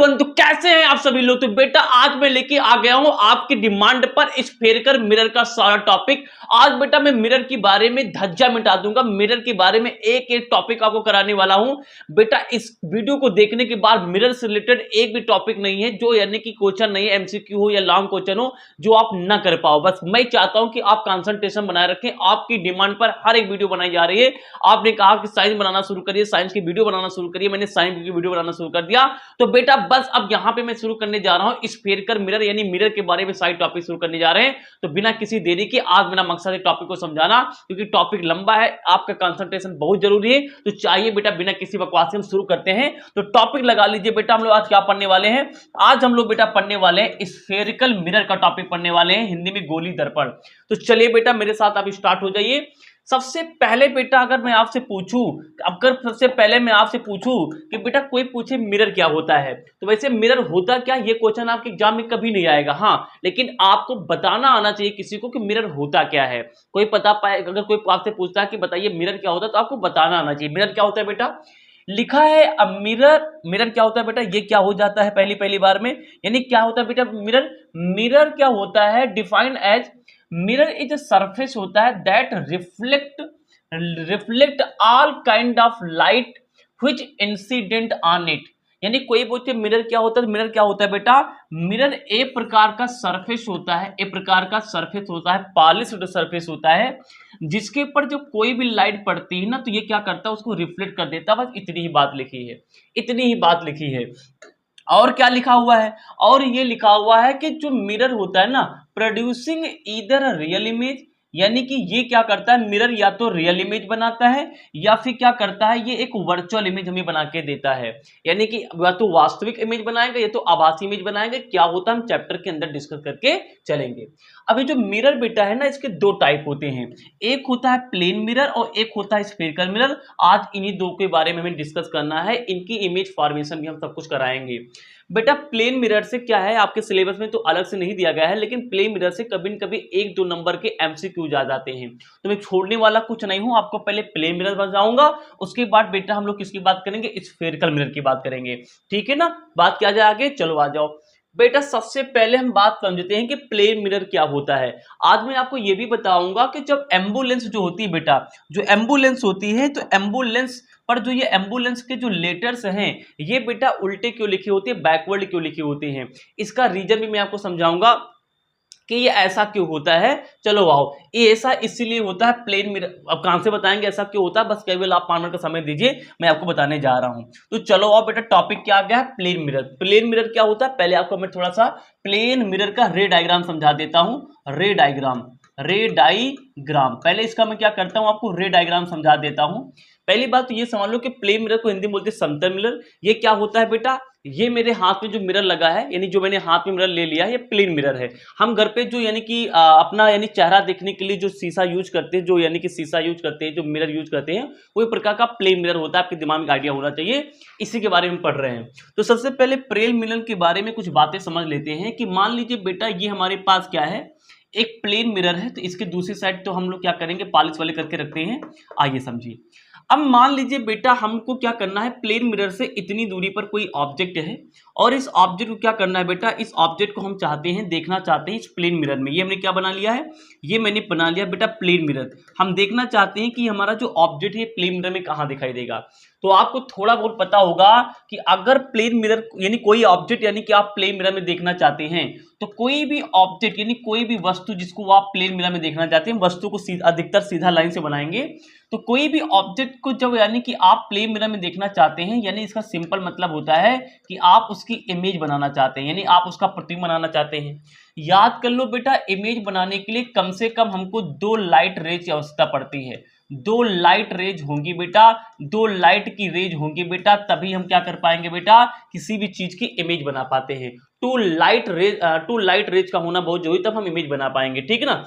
Everyone, तो कैसे हैं आप सभी लोग। तो बेटा आज मैं लेके आ गया हूं आपकी डिमांड पर स्फेरिकल मिरर का सारा टॉपिक। आज बेटा मैं मिरर के बारे में धज्जा मिटा दूंगा, मिरर के बारे में एक एक टॉपिक आपको कराने वाला हूं। बेटा इस वीडियो को देखने के बाद मिरर से रिलेटेड एक भी टॉपिक नहीं है जो यानी कि क्वेश्चन नहीं है, एमसीक्यू हो या लॉन्ग क्वेश्चन हो, जो आप ना कर पाओ। बस मैं चाहता हूं कि आप कंसंट्रेशन बनाए रखें। आपकी डिमांड पर हर एक वीडियो बनाई जा रही है। आपने कहा कि साइंस बनाना शुरू करिए, साइंस की वीडियो बनाना शुरू करिए, मैंने साइंस की वीडियो बनाना शुरू कर दिया। तो बेटा बस अब यहां पे मैं शुरू करने जा रहा हूं स्फेरिकल मिरर यानी मिरर के बारे में साइड टॉपिक शुरू करने जा रहे हैं। तो बिना किसी देरी के आज मेरा मकसद है टॉपिक को समझाना, क्योंकि टॉपिक लंबा है, आपका कंसंट्रेशन बहुत जरूरी है। तो चाहिए बेटा बिना किसी बकवास के हम शुरू करते हैं। तो टॉपिक लगा लीजिए बेटा, हम लोग आज क्या पढ़ने वाले हैं। आज हम लोग बेटा पढ़ने वाले हैं स्फेरिकल मिरर का टॉपिक पढ़ने वाले हैं, हिंदी में गोली दर्पण। तो चलिए बेटा मेरे साथ आप स्टार्ट हो जाइए। सबसे पहले बेटा अगर मैं आपसे पूछूं, सबसे पहले मैं आपसे पूछूं कि बेटा कोई पूछे मिरर क्या होता है, तो वैसे मिरर होता क्या, ये क्वेश्चन आपके एग्जाम में कभी नहीं आएगा। हाँ, लेकिन आपको बताना आना चाहिए किसी को कि मिरर होता क्या है। कोई पता पाए, अगर कोई आपसे पूछता है कि बताइए मिरर क्या होता है, तो आपको बताना आना चाहिए मिरर क्या होता है। बेटा लिखा है अब मिरर क्या होता है बेटा, ये क्या हो जाता है पहली बार में, यानी क्या होता है बेटा मिरर क्या होता है, defined as mirror is a surface होता है that reflect all kind of light which incident on it. यानी कोई बोलते मिरर क्या होता है, मिरर क्या होता है बेटा, मिरर एक प्रकार का सरफेस होता है, एक प्रकार का सरफेस होता है, पॉलिश्ड सरफेस होता है, जिसके ऊपर जो कोई भी लाइट पड़ती है ना, तो ये क्या करता है, उसको रिफ्लेक्ट कर देता है। बस इतनी ही बात लिखी है, इतनी ही बात लिखी है। और क्या लिखा हुआ है, और ये लिखा हुआ है कि जो मिरर होता है ना, प्रोड्यूसिंग ईदर रियल इमेज, यानी कि ये क्या करता है मिरर, या तो रियल इमेज बनाता है या फिर क्या करता है, ये एक वर्चुअल इमेज हमें बना के देता है। यानी कि या तो वास्तविक इमेज बनाएगा या तो आभासी इमेज बनाएगा। क्या होता है हम चैप्टर के अंदर डिस्कस करके चलेंगे। अभी जो मिरर बेटा है ना, इसके दो टाइप होते हैं, एक होता है प्लेन मिरर और एक होता है स्फेरिकल मिरर। आज इन्हीं दो के बारे में हमें डिस्कस करना है, इनकी इमेज फॉर्मेशन भी हम सब कुछ कराएंगे। बेटा प्लेन मिरर से क्या है, आपके सिलेबस में तो अलग से नहीं दिया गया है, लेकिन प्लेन मिरर से कभी न कभी 1-2 नंबर के एमसीक्यू आ जाते हैं। तो मैं छोड़ने वाला कुछ नहीं हूं, आपको पहले प्लेन मिरर बताऊंगा, उसके बाद बेटा हम लोग किसकी बात करेंगे, स्फेरिकल मिरर की बात करेंगे। ठीक है ना, बात क्या जाए आगे, चलो आ जाओ बेटा। सबसे पहले हम बात समझते हैं कि प्लेन मिरर क्या होता है। आज मैं आपको यह भी बताऊंगा कि जब एम्बुलेंस जो होती है बेटा, जो एम्बुलेंस होती है, तो एम्बुलेंस पर जो ये एम्बुलेंस के जो लेटर्स हैं, ये बेटा उल्टे क्यों लिखी होती है, बैकवर्ड क्यों लिखी होती हैं, इसका रीजन भी मैं आपको समझाऊंगा कि ये ऐसा क्यों होता है। चलो आओ, ये ऐसा इसीलिए होता है प्लेन मिरर। अब कहां से बताएंगे ऐसा क्यों होता है, बस केवल आप 5 मिनट का समय दीजिए, मैं आपको बताने जा रहा हूं। तो चलो आओ बेटा, टॉपिक क्या आ गया है, प्लेन मिरर। प्लेन मिरर क्या होता है, पहले आपको मैं थोड़ा सा प्लेन मिरर का रे डायग्राम समझा देता हूं। रे डायग्राम पहले इसका मैं क्या करता हूं, आपको रे डायग्राम समझा देता हूं। पहली बात तो ये समझ लो कि प्लेन मिरर को हिंदी में बोलते हैं समतल मिरर। ये क्या होता है बेटा, ये मेरे हाथ में जो मिरर लगा है, यानी जो मैंने हाथ में मिरर ले लिया है, ये प्लेन मिरर है। हम घर पे जो यानी कि अपना यानी चेहरा देखने के लिए जो शीशा यूज करते हैं, जो यानी कि शीशा यूज करते हैं, जो मिरर यूज करते हैं, वो एक प्रकार का प्लेन मिरर होता है। आपके दिमाग में आइडिया होना चाहिए, इसी के बारे में पढ़ रहे हैं। तो सबसे पहले प्लेन मिरर के बारे में कुछ बातें समझ लेते हैं कि मान लीजिए बेटा ये हमारे पास क्या है, एक प्लेन मिरर है, तो इसके दूसरी साइड तो हम लोग क्या करेंगे, पॉलिश वाले करके रखते हैं। आइए समझिए। अब मान लीजिए बेटा हमको क्या करना है, प्लेन मिरर से इतनी दूरी पर कोई ऑब्जेक्ट है, और इस ऑब्जेक्ट को क्या करना है बेटा, इस ऑब्जेक्ट को हम चाहते हैं, देखना चाहते हैं इस प्लेन मिरर में। ये हमने क्या बना लिया है, ये मैंने बना लिया बेटा प्लेन मिरर। हम देखना चाहते हैं कि हमारा जो ऑब्जेक्ट है प्लेन मिरर में कहाँ दिखाई देगा। तो आपको थोड़ा बहुत पता होगा कि अगर प्लेन मिरर यानी कोई ऑब्जेक्ट यानी कि आप प्लेन मिरर में देखना चाहते हैं, तो कोई भी ऑब्जेक्ट यानी कोई भी वस्तु जिसको आप प्लेन मिरर में देखना चाहते हैं, वस्तु को अधिकतर सीधा लाइन से बनाएंगे। तो कोई भी ऑब्जेक्ट को जब यानी कि आप प्लेन मिरर में देखना चाहते हैं, यानी इसका सिंपल मतलब होता है कि आप उसकी इमेज बनाना चाहते हैं, यानी आप उसका प्रतिबिंब बनाना चाहते हैं। याद कर लो बेटा, इमेज बनाने के लिए कम से कम हमको 2 लाइट रेज की आवश्यकता पड़ती है। 2 लाइट रेज होंगी बेटा, 2 लाइट की रेज होंगी बेटा, तभी हम क्या कर पाएंगे बेटा, किसी भी चीज की इमेज बना पाते हैं। 2 लाइट रेज का होना बहुत जरूरी, तब हम इमेज बना पाएंगे। ठीक है ना।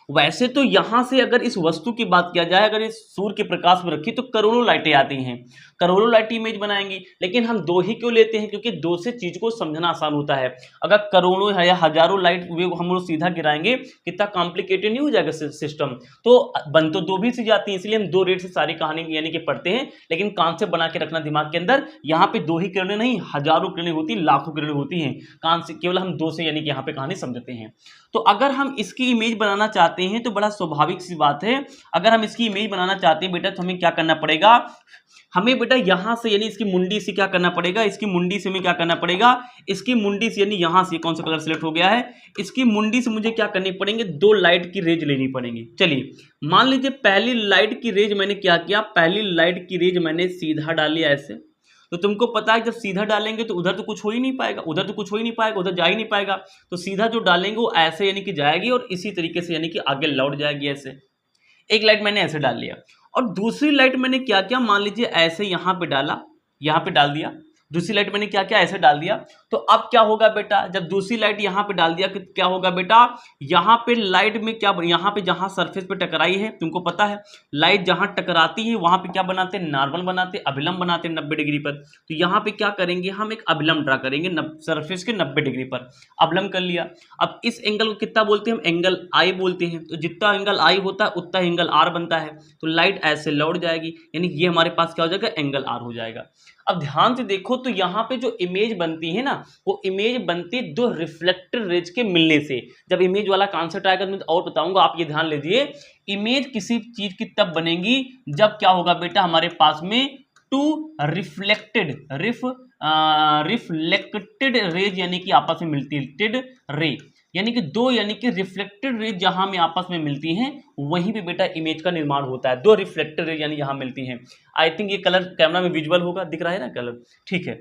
वैसे तो यहां से अगर इस वस्तु की बात किया जाए, अगर इस सूर्य के प्रकाश में रखी तो करोड़ों लाइटें आती हैं। करोड़ों लाइट इमेज बनाएंगी, लेकिन हम 2 ही क्यों लेते हैं? क्योंकि 2 से चीज को समझना आसान होता है। अगर करोड़ों या हजारों लाइट वे हम लोग सीधा गिराएंगे, कितना कॉम्प्लिकेटेड नहीं हो जाएगा सिस्टम। तो बन तो 2 भी सी जाती है, इसलिए हम 2 रेट से सारी कहानी यानी कि पढ़ते हैं, लेकिन कॉन्सेप्ट बना के रखना दिमाग के अंदर, यहाँ पे 2 ही किरणें नहीं, हजारों किरणें होती, लाखों किरणें होती हैं, केवल हम 2 से यानी कि यहाँ पे कहानी समझते हैं। तो अगर हम इसकी इमेज बनाना चाहते हैं तो बड़ा स्वाभाविक सी बात है, अगर हम इसकी इमेज बनाना चाहते हैं बेटा तो हमें क्या करना पड़ेगा, हमें बेटा यहां से यानी इसकी मुंडी से क्या करना पड़ेगा, इसकी मुंडी से हमें क्या करना पड़ेगा, इसकी मुंडी से यानी यहां से कौन सा कलर सिलेक्ट हो गया है, इसकी मुंडी से मुझे क्या करनी पड़ेंगे, 2 लाइट की रेज लेनी पड़ेंगी। चलिए मान लीजिए पहली लाइट की रेज मैंने क्या किया, पहली लाइट की रेज मैंने सीधा डाली ऐसे, तो तुमको पता है जब सीधा डालेंगे तो उधर तो कुछ हो ही नहीं पाएगा, उधर तो कुछ हो ही नहीं पाएगा, उधर जा ही नहीं पाएगा, तो सीधा जो डालेंगे वो ऐसे यानी कि जाएगी और इसी तरीके से यानी कि आगे लौट जाएगी ऐसे। एक लाइट मैंने ऐसे डाल लिया और दूसरी लाइट मैंने क्या किया, मान लीजिए ऐसे यहाँ पे डाला, यहाँ पे डाल दिया, दूसरी लाइट मैंने क्या किया, ऐसे डाल दिया। तो अब क्या होगा बेटा, जब दूसरी लाइट यहाँ पे डाल दिया कि क्या होगा बेटा, यहाँ पे लाइट में क्या, यहाँ पे जहाँ सरफेस पे टकराई है, तुमको पता है लाइट जहाँ टकराती है वहाँ पे क्या बनाते हैं, नॉर्मल बनाते, अभिलंब बनाते 90 डिग्री पर। तो यहाँ पे क्या करेंगे, हम एक अभिलंब ड्रा करेंगे सरफेस के 90 डिग्री पर, अभिलंब कर लिया। अब इस एंगल को कितना बोलते हैं, हम एंगल आई बोलते हैं। तो जितना एंगल आई होता है उतना एंगल आर बनता है, तो लाइट ऐसे लौट जाएगी, यानी ये हमारे पास क्या हो जाएगा, एंगल आर हो जाएगा। अब ध्यान से देखो तो यहाँ पे जो इमेज बनती है ना, वो इमेज बनती 2 रिफ्लेक्टेड रेज के मिलने से। जब इमेज वाला कॉन्सेप्ट आएगा तो मैं और बताऊंगा, आप ये ध्यान लीजिए। इमेज किसी चीज की तब बनेगी जब क्या होगा बेटा, हमारे पास में 2 रिफ्लेक्टेड रेज यानी कि आपस में मिलती है, रे यानी कि 2 यानी कि रिफ्लेक्टेड रेज जहां में आपस में मिलती हैं वहीं पे बेटा इमेज का निर्माण होता है। 2 रिफ्लेक्टेड रेज यानी यहां मिलती हैं। आई थिंक ये कलर कैमरा में विजुअल होगा, दिख रहा है ना कलर, ठीक है।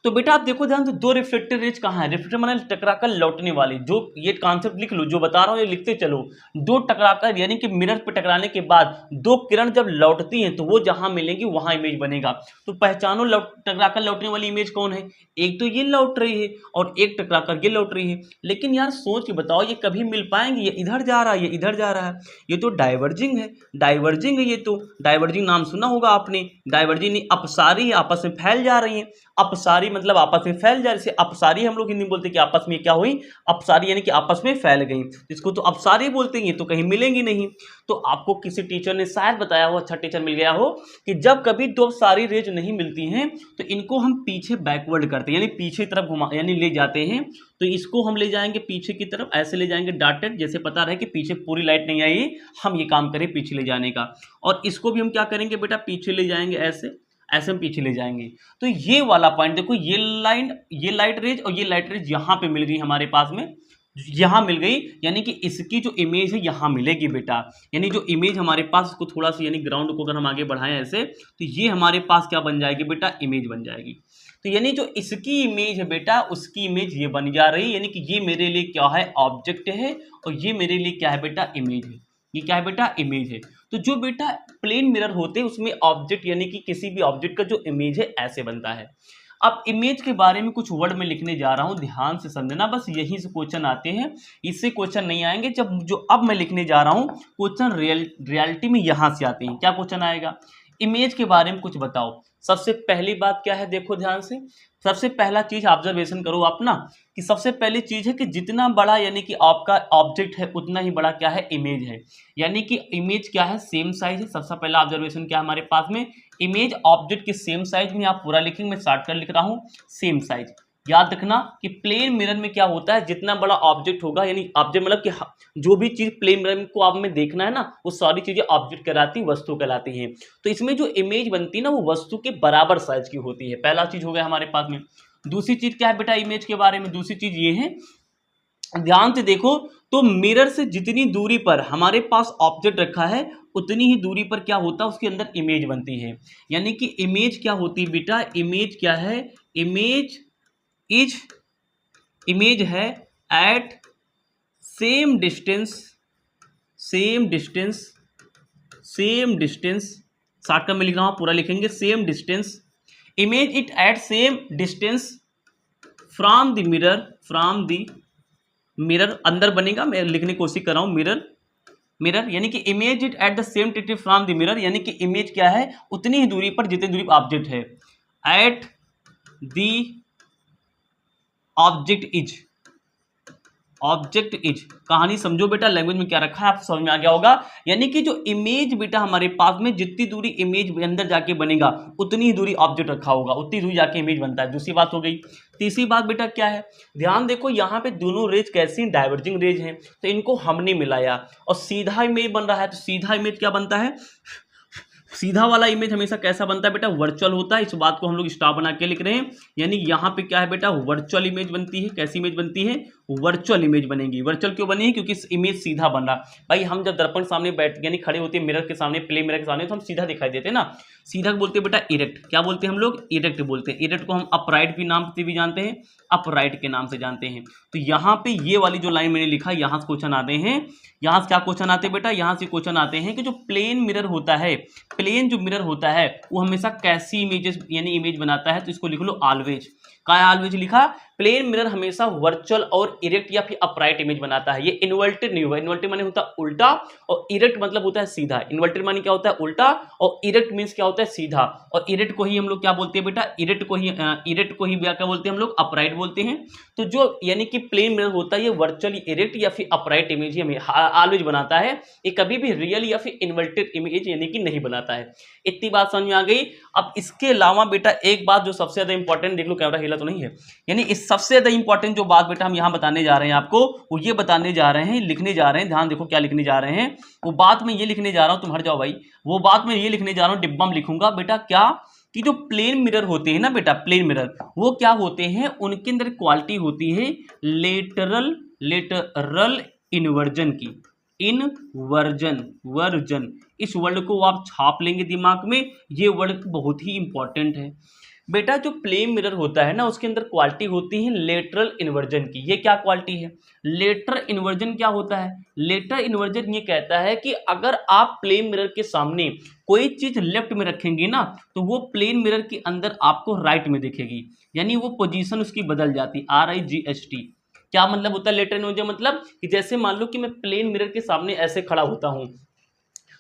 तो बेटा आप देखो ध्यान से, 2 रिफ्लेक्टेड रेज कहाँ है, रिफ्लेक्टेड माने टकराकर लौटने वाली, जो ये कॉन्सेप्ट लिख लो, जो बता रहा हूँ ये लिखते चलो। 2 टकराकर यानी कि मिरर पे टकराने के बाद 2 किरण जब लौटती हैं तो वो जहां मिलेंगी वहां इमेज बनेगा। तो पहचानो टकराकर लौटने वाली इमेज कौन है, एक तो ये लौट रही है और एक टकराकर ये लौट रही है। लेकिन यार सोच के बताओ ये कभी मिल पाएंगे, ये इधर जा रहा है, ये इधर जा रहा है, ये तो डाइवर्जिंग है, डाइवर्जिंग है, ये तो डाइवर्जिंग नाम सुना होगा आपने, डाइवर्जिंग अपसारी आपस में फैल जा रही है। अपसारी मतलब आपस में फैल जाए, जैसे अपसारी हम लोग हिंदी में बोलते हैं कि आपस में क्या हुई, अपसारी यानी कि आपस में फैल गई, इसको तो अपसारी बोलते हैं, तो कहीं मिलेंगी नहीं। तो आपको किसी टीचर ने शायद बताया हो, अच्छा टीचर मिल गया हो, कि जब कभी 2 सारी रेज नहीं मिलती हैं तो इनको हम पीछे बैकवर्ड करते हैं, यानी पीछे तरफ घुमा यानी ले जाते हैं। तो इसको हम ले जाएंगे पीछे की तरफ, ऐसे ले जाएंगे डॉटेड, जैसे पता रहे कि पीछे पूरी लाइट नहीं आई, हम ये काम करें पीछे ले जाने का। और इसको भी हम क्या करेंगे बेटा, पीछे ले जाएंगे, ऐसे ऐसे हम पीछे ले जाएंगे। तो ये वाला पॉइंट देखो, ये लाइट रेज और ये लाइट रेज यहाँ पे मिल गई हमारे पास में, यहाँ मिल गई, यानी कि इसकी जो इमेज है यहाँ मिलेगी बेटा। यानी जो इमेज हमारे पास, इसको थोड़ा सा यानी ग्राउंड को अगर हम आगे बढ़ाएं ऐसे, तो ये हमारे पास क्या बन जाएगी बेटा, इमेज बन जाएगी। तो यानी जो इसकी इमेज है बेटा, उसकी इमेज ये बन जा रही है, यानी कि ये मेरे लिए क्या है, ऑब्जेक्ट है, और ये मेरे लिए क्या है बेटा, इमेज है। ये क्या है बेटा, इमेज है। तो जो बेटा प्लेन मिरर होते हैं उसमें ऑब्जेक्ट यानी कि किसी भी ऑब्जेक्ट का जो इमेज है ऐसे बनता है। अब इमेज के बारे में कुछ वर्ड में लिखने जा रहा हूं, ध्यान से समझना, बस यहीं से क्वेश्चन आते हैं, इससे क्वेश्चन नहीं आएंगे। जब जो अब मैं लिखने जा रहा हूं क्वेश्चन रियलिटी में यहां से आते हैं। क्या क्वेश्चन आएगा, इमेज के बारे में कुछ बताओ। सबसे पहली बात क्या है, देखो ध्यान से, सबसे पहला चीज ऑब्जर्वेशन करो आप ना, कि सबसे पहली चीज है कि जितना बड़ा यानी कि आपका ऑब्जेक्ट है उतना ही बड़ा क्या है, इमेज है। यानी कि इमेज क्या है, सेम साइज है। सबसे पहला ऑब्जर्वेशन क्या है हमारे पास में, इमेज ऑब्जेक्ट की सेम साइज में। आप पूरा लिखेंगे, मैं शॉर्टकट लिख रहा हूं, सेम साइज। याद रखना कि प्लेन मिरर में क्या होता है, जितना बड़ा ऑब्जेक्ट होगा, यानी ऑब्जेक्ट मतलब कि जो भी चीज प्लेन मिरर को आप में देखना है ना, वो सारी चीजें ऑब्जेक्ट कहलाती, वस्तु कहलाती हैं। तो इसमें जो इमेज बनती है ना, वो वस्तु के बराबर साइज की होती है। पहला चीज हो गया हमारे पास में। दूसरी चीज क्या है बेटा इमेज के बारे में, दूसरी चीज ये है, ध्यान से देखो, तो मिरर से जितनी दूरी पर हमारे पास ऑब्जेक्ट रखा है उतनी ही दूरी पर क्या होता है, उसके अंदर इमेज बनती है। यानी कि इमेज क्या होती है बेटा, इमेज क्या है, इमेज है एट सेम डिस्टेंस, शॉर्टकट में लिख रहा हूं, पूरा लिखेंगे, same distance, image it at same distance from the mirror, अंदर बनेगा, मैं लिखने की कोशिश कर रहा हूं, मिरर मिरर यानी कि image it at the same distance from the mirror, यानी कि इमेज क्या है उतनी ही दूरी पर जितनी दूरी ऑब्जेक्ट है। At the object is, object is, कहानी समझो बेटा, लैंग्वेज में क्या रखा है आपको समझ में आ गया होगा। यानी कि जो इमेज बेटा हमारे पास में जितनी दूरी इमेज अंदर जाके बनेगा उतनी ही दूरी ऑब्जेक्ट रखा होगा, उतनी दूरी जाके इमेज बनता है। दूसरी बात हो गई। तीसरी बात बेटा क्या है, ध्यान देखो यहाँ पे दोनों रेज कैसी डाइवर्जिंग रेज हैं, तो इनको हमने मिलाया और सीधा इमेज बन रहा है। तो सीधा इमेज क्या बनता है, सीधा वाला इमेज हमेशा कैसा बनता है बेटा, वर्चुअल होता है। इस बात को हम लोग स्टार बना के लिख रहे हैं, यानी यहाँ पे क्या है बेटा, वर्चुअल इमेज बनती है। कैसी इमेज बनती है, वर्चुअल इमेज बनेगी। वर्चुअल क्यों बनी है, क्योंकि इमेज सीधा बन रहा। भाई हम जब दर्पण सामने बैठ यानी खड़े होते हैं मिरर के सामने, प्ले मिरर के सामने, तो हम सीधा दिखाई देते हैं ना। सीधा बोलते हैं बेटा इरेक्ट, क्या बोलते हैं हम लोग, इरेक्ट बोलते हैं। इरेक्ट को हम अपराइट भी नाम से भी जानते हैं, अपराइट के नाम से जानते हैं। तो यहाँ पे ये वाली जो लाइन मैंने लिखा, यहाँ से क्वेश्चन आते हैं। यहाँ से क्या क्वेश्चन आते हैं बेटा, यहाँ से क्वेश्चन आते हैं कि जो प्लेन मिरर होता है, प्लेन जो मिरर होता है वो हमेशा कैसी इमेजेस यानी इमेज बनाता है। तो इसको लिख लो ऑलवेज। क्या ऑलवेज लिखा, प्लेन मिरर हमेशा वर्चुअल और इरेक्ट या फिर अपराइट इमेज बनाता है। ये इन्वर्टेड नहीं हुआ, इन्वर्टेड माने होता है उल्टा और इरेक्ट मतलब होता है सीधा। इन्वर्टेड माने क्या होता है, उल्टा, और इरेक्ट मीन्स क्या होता है, सीधा। और इरेक्ट को ही हम लोग क्या बोलते हैं बेटा, इरेक्ट को ही क्या बोलते हैं हम लोग, अपराइट बोलते हैं। तो जो यानी कि प्लेन मिरर होता है ये वर्चुअल इरेक्ट या फिर अपराइट इमेज हमें ऑलवेज बनाता है। ये कभी भी रियल या फिर इन्वर्टेड इमेज यानी कि नहीं बनाता है। इतनी बात समझ में आ गई। अब इसके अलावा बेटा एक बात जो सबसे ज्यादा इंपॉर्टेंट, देख लो कैमरा हिला तो नहीं है, यानी इस सबसे ज्यादा इंपॉर्टेंट जो बात बेटा हम यहां बताने जा रहे हैं आपको, वो ये बताने जा रहे हैं, लिखने जा रहे हैं। ध्यान देखो क्या लिखने जा रहे हैं। वो बात मैं ये लिखने जा रहा हूं, तुम हट जाओ भाई। वो बात मैं ये लिखने जा रहा हूं, डिब्बा में लिखूंगा बेटा, क्या कि जो प्लेन मिरर होते हैं ना बेटा, प्लेन मिरर वो क्या होते हैं, उनके अंदर क्वालिटी होती है लेटरल इन्वर्जन की। इनवर्जन, वर्जन, इस वर्ड को आप छाप लेंगे दिमाग में, ये वर्ड बहुत ही इंपॉर्टेंट है बेटा। जो प्लेन मिरर होता है ना उसके अंदर क्वालिटी होती है लेटरल इन्वर्जन की। ये क्या क्वालिटी है, लेटरल इन्वर्जन क्या होता है, लेटरल इन्वर्जन ये कहता है कि अगर आप प्लेन मिरर के सामने कोई चीज लेफ्ट में रखेंगे ना तो वो प्लेन मिरर के अंदर आपको राइट में दिखेगी, यानी वो पोजीशन उसकी बदल जाती। RIGHT क्या मतलब होता है लेटरल इन्वर्जन, मतलब कि जैसे मान लो कि मैं प्लेन मिरर के सामने ऐसे खड़ा होता हूं,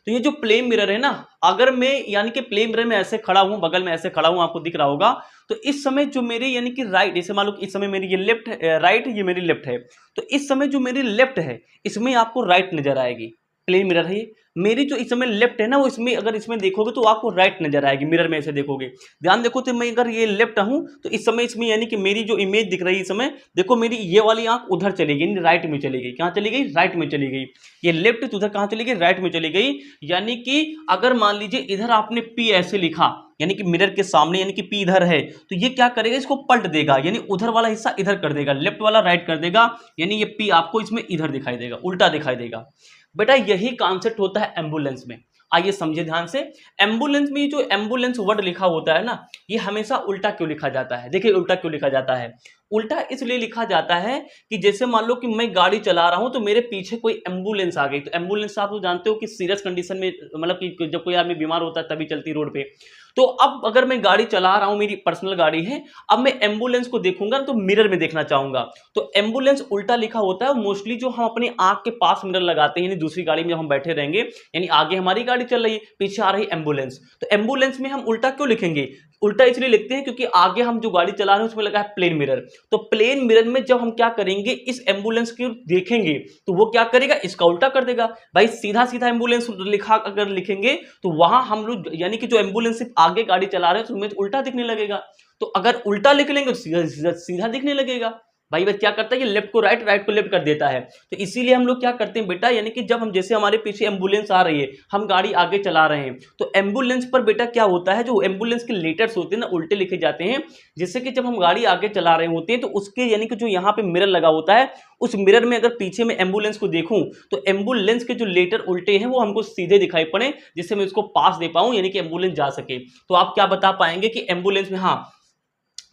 तो ये जो प्लेन मिरर है ना, अगर मैं यानी कि प्लेन मिरर में ऐसे खड़ा हूं, बगल में ऐसे खड़ा हूं, आपको दिख रहा होगा, तो इस समय जो मेरे यानी कि राइट, जैसे मान लो इस समय मेरी ये लेफ्ट है, राइट, ये मेरी लेफ्ट है, तो इस समय जो मेरी लेफ्ट है इसमें आपको राइट नजर आएगी। प्लेन मिरर है मेरी, जो इस समय लेफ्ट है ना वो इसमें अगर इसमें देखोगे तो आपको राइट नजर आएगी। मिरर में ऐसे देखोगे, ध्यान देखो, तो मैं अगर ये लेफ्ट हूं तो इस समय इसमें यानी कि मेरी जो इमेज दिख रही है इस समय, देखो मेरी ये वाली आंख उधर चली गई, राइट में चली गई। कहां चली गई, राइट में चली गई। ये लेफ्ट तो उधर कहां चली गई, राइट में चली गई। यानी कि अगर मान लीजिए इधर आपने P ऐसे लिखा, यानी कि मिरर के सामने, यानी कि P इधर है, तो ये क्या करेगा, इसको पलट देगा, यानी उधर वाला हिस्सा इधर कर देगा, लेफ्ट वाला राइट कर देगा, यानी ये P आपको इसमें इधर दिखाई देगा, उल्टा दिखाई देगा। बेटा यही कॉन्सेप्ट होता है एम्बुलेंस में। आइए समझिए ध्यान से। एम्बुलेंस में जो एम्बुलेंस वर्ड लिखा होता है ना, ये हमेशा उल्टा क्यों लिखा जाता है। देखिए उल्टा क्यों लिखा जाता है, उल्टा इसलिए लिखा जाता है कि जैसे मान लो कि मैं गाड़ी चला रहा हूं तो मेरे पीछे कोई एम्बुलेंस आ गई, तो एम्बुलेंस आप तो जानते हो कि सीरियस कंडीशन में, मतलब कि जब कोई आदमी बीमार होता है तभी चलती रोड पे। तो अब अगर मैं गाड़ी चला रहा हूं, मेरी पर्सनल गाड़ी है, अब मैं एम्बुलेंस को देखूंगा तो मिरर में देखना चाहूंगा, तो एम्बुलेंस उल्टा लिखा होता है। मोस्टली जो हम अपनी आंख के पास मिरर लगाते हैं, यानी दूसरी गाड़ी में जब हम बैठे रहेंगे, यानी आगे हमारी गाड़ी चल रही है, पीछे आ रही एम्बुलेंस, तो एम्बुलेंस में हम उल्टा क्यों लिखेंगे, उल्टा इसलिए लिखते हैं क्योंकि आगे हम जो गाड़ी चला रहे हैं उसमें लगा है प्लेन मिरर। तो प्लेन मिरर में जब हम क्या करेंगे, इस एम्बुलेंस को देखेंगे तो वो क्या करेगा, इसका उल्टा कर देगा। भाई सीधा सीधा एम्बुलेंस लिखा अगर लिखेंगे तो वहां हम लोग यानी कि जो एम्बुलेंस सिर्फ आगे गाड़ी चला रहे हैं तो उसमें उल्टा दिखने लगेगा। तो अगर उल्टा लिख लेंगे तो सीधा सीधा दिखने लगेगा। भाई बस क्या करता है, ये लेफ्ट को राइट, राइट को लेफ्ट कर देता है। तो इसीलिए हम लोग क्या करते हैं बेटा, यानी कि जब हम जैसे हमारे पीछे एम्बुलेंस आ रही है, हम गाड़ी आगे चला रहे हैं, तो एम्बुलेंस पर बेटा क्या होता है, जो एम्बुलेंस के लेटर्स होते हैं ना उल्टे लिखे जाते हैं। जिससे कि जब हम गाड़ी आगे चला रहे होते हैं तो उसके यानी कि जो यहाँ पे मिरर लगा होता है, उस मिरर में अगर पीछे में एम्बुलेंस को देखूं तो एम्बुलेंस के जो लेटर उल्टे हैं वो हमको सीधे दिखाई पड़े, जिससे मैं उसको पास दे पाऊं, यानी कि एम्बुलेंस जा सके। तो आप क्या बता पाएंगे कि एम्बुलेंस में, हाँ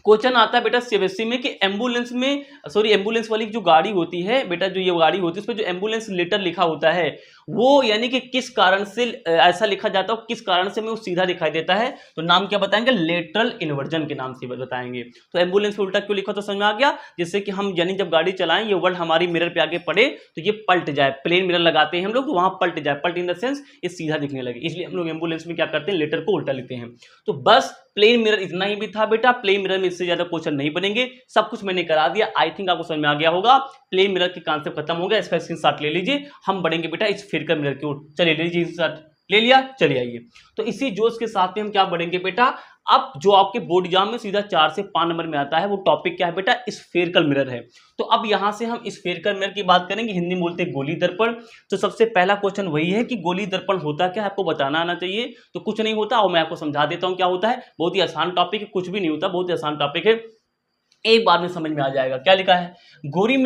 क्वेश्चन आता है बेटा सीबीएसई में कि एम्बुलेंस में, सॉरी एम्बुलेंस वाली जो गाड़ी होती है बेटा, जो ये गाड़ी होती है उस पर जो एम्बुलेंस लेटर लिखा होता है वो यानी कि किस कारण से ऐसा लिखा जाता है, किस कारण से हमें वो सीधा दिखाई देता है, तो नाम क्या बताएंगे, लेटरल इन्वर्जन के नाम से बताएंगे। तो एम्बुलेंस पे उल्टा क्यों लिखा तो समझ में आ गया, जिससे कि हम यानी जब गाड़ी चलाएं ये वर्ड हमारी मिरर पे आगे पड़े तो ये पलट जाए, प्लेन मिरर लगाते हैं हम लोग तो वहां पलट जाए, पलट इन द सेंस ये सीधा दिखने लगे, इसलिए हम लोग एम्बुलेंस में क्या करते हैं, लेटर को उल्टा लिखते हैं। तो बस प्लेन मिरर इतना ही भी था बेटा, प्लेन मिरर में इससे ज्यादा क्वेश्चन नहीं बनेंगे, सब कुछ मैंने करा दिया, आई थिंक आपको समझ में आ गया होगा। प्लेन मिरर के कॉन्सेप्ट खत्म हो गया, इसका स्क्रीनशॉट ले लीजिए, हम बढ़ेंगे बेटा इस स्फीयरिकल मिरर की ओर। चलिए ले लीजिए स्क्रीनशॉट, ले लिया, चलिए आइए। तो इसी जोश के साथ में हम क्या बढ़ेंगे बेटा, अब जो आपके बोर्ड एग्जाम में सीधा 4 से 5 नंबर में आता है वो टॉपिक क्या है बेटा, स्फीयरिकल मिरर है। तो अब यहां से हम स्फीयरिकल मिरर की बात करेंगे, हिंदी में बोलते हैं गोली दर्पण। तो सबसे पहला क्वेश्चन वही है कि गोली दर्पण होता क्या है, आपको बताना आना चाहिए। तो कुछ नहीं होता और मैं आपको समझा देता हूं क्या होता है, बहुत ही आसान टॉपिक है, कुछ भी नहीं होता, बहुत ही आसान टॉपिक है, एक बार में समझ में आ जाएगा। क्या लिखा है, गोली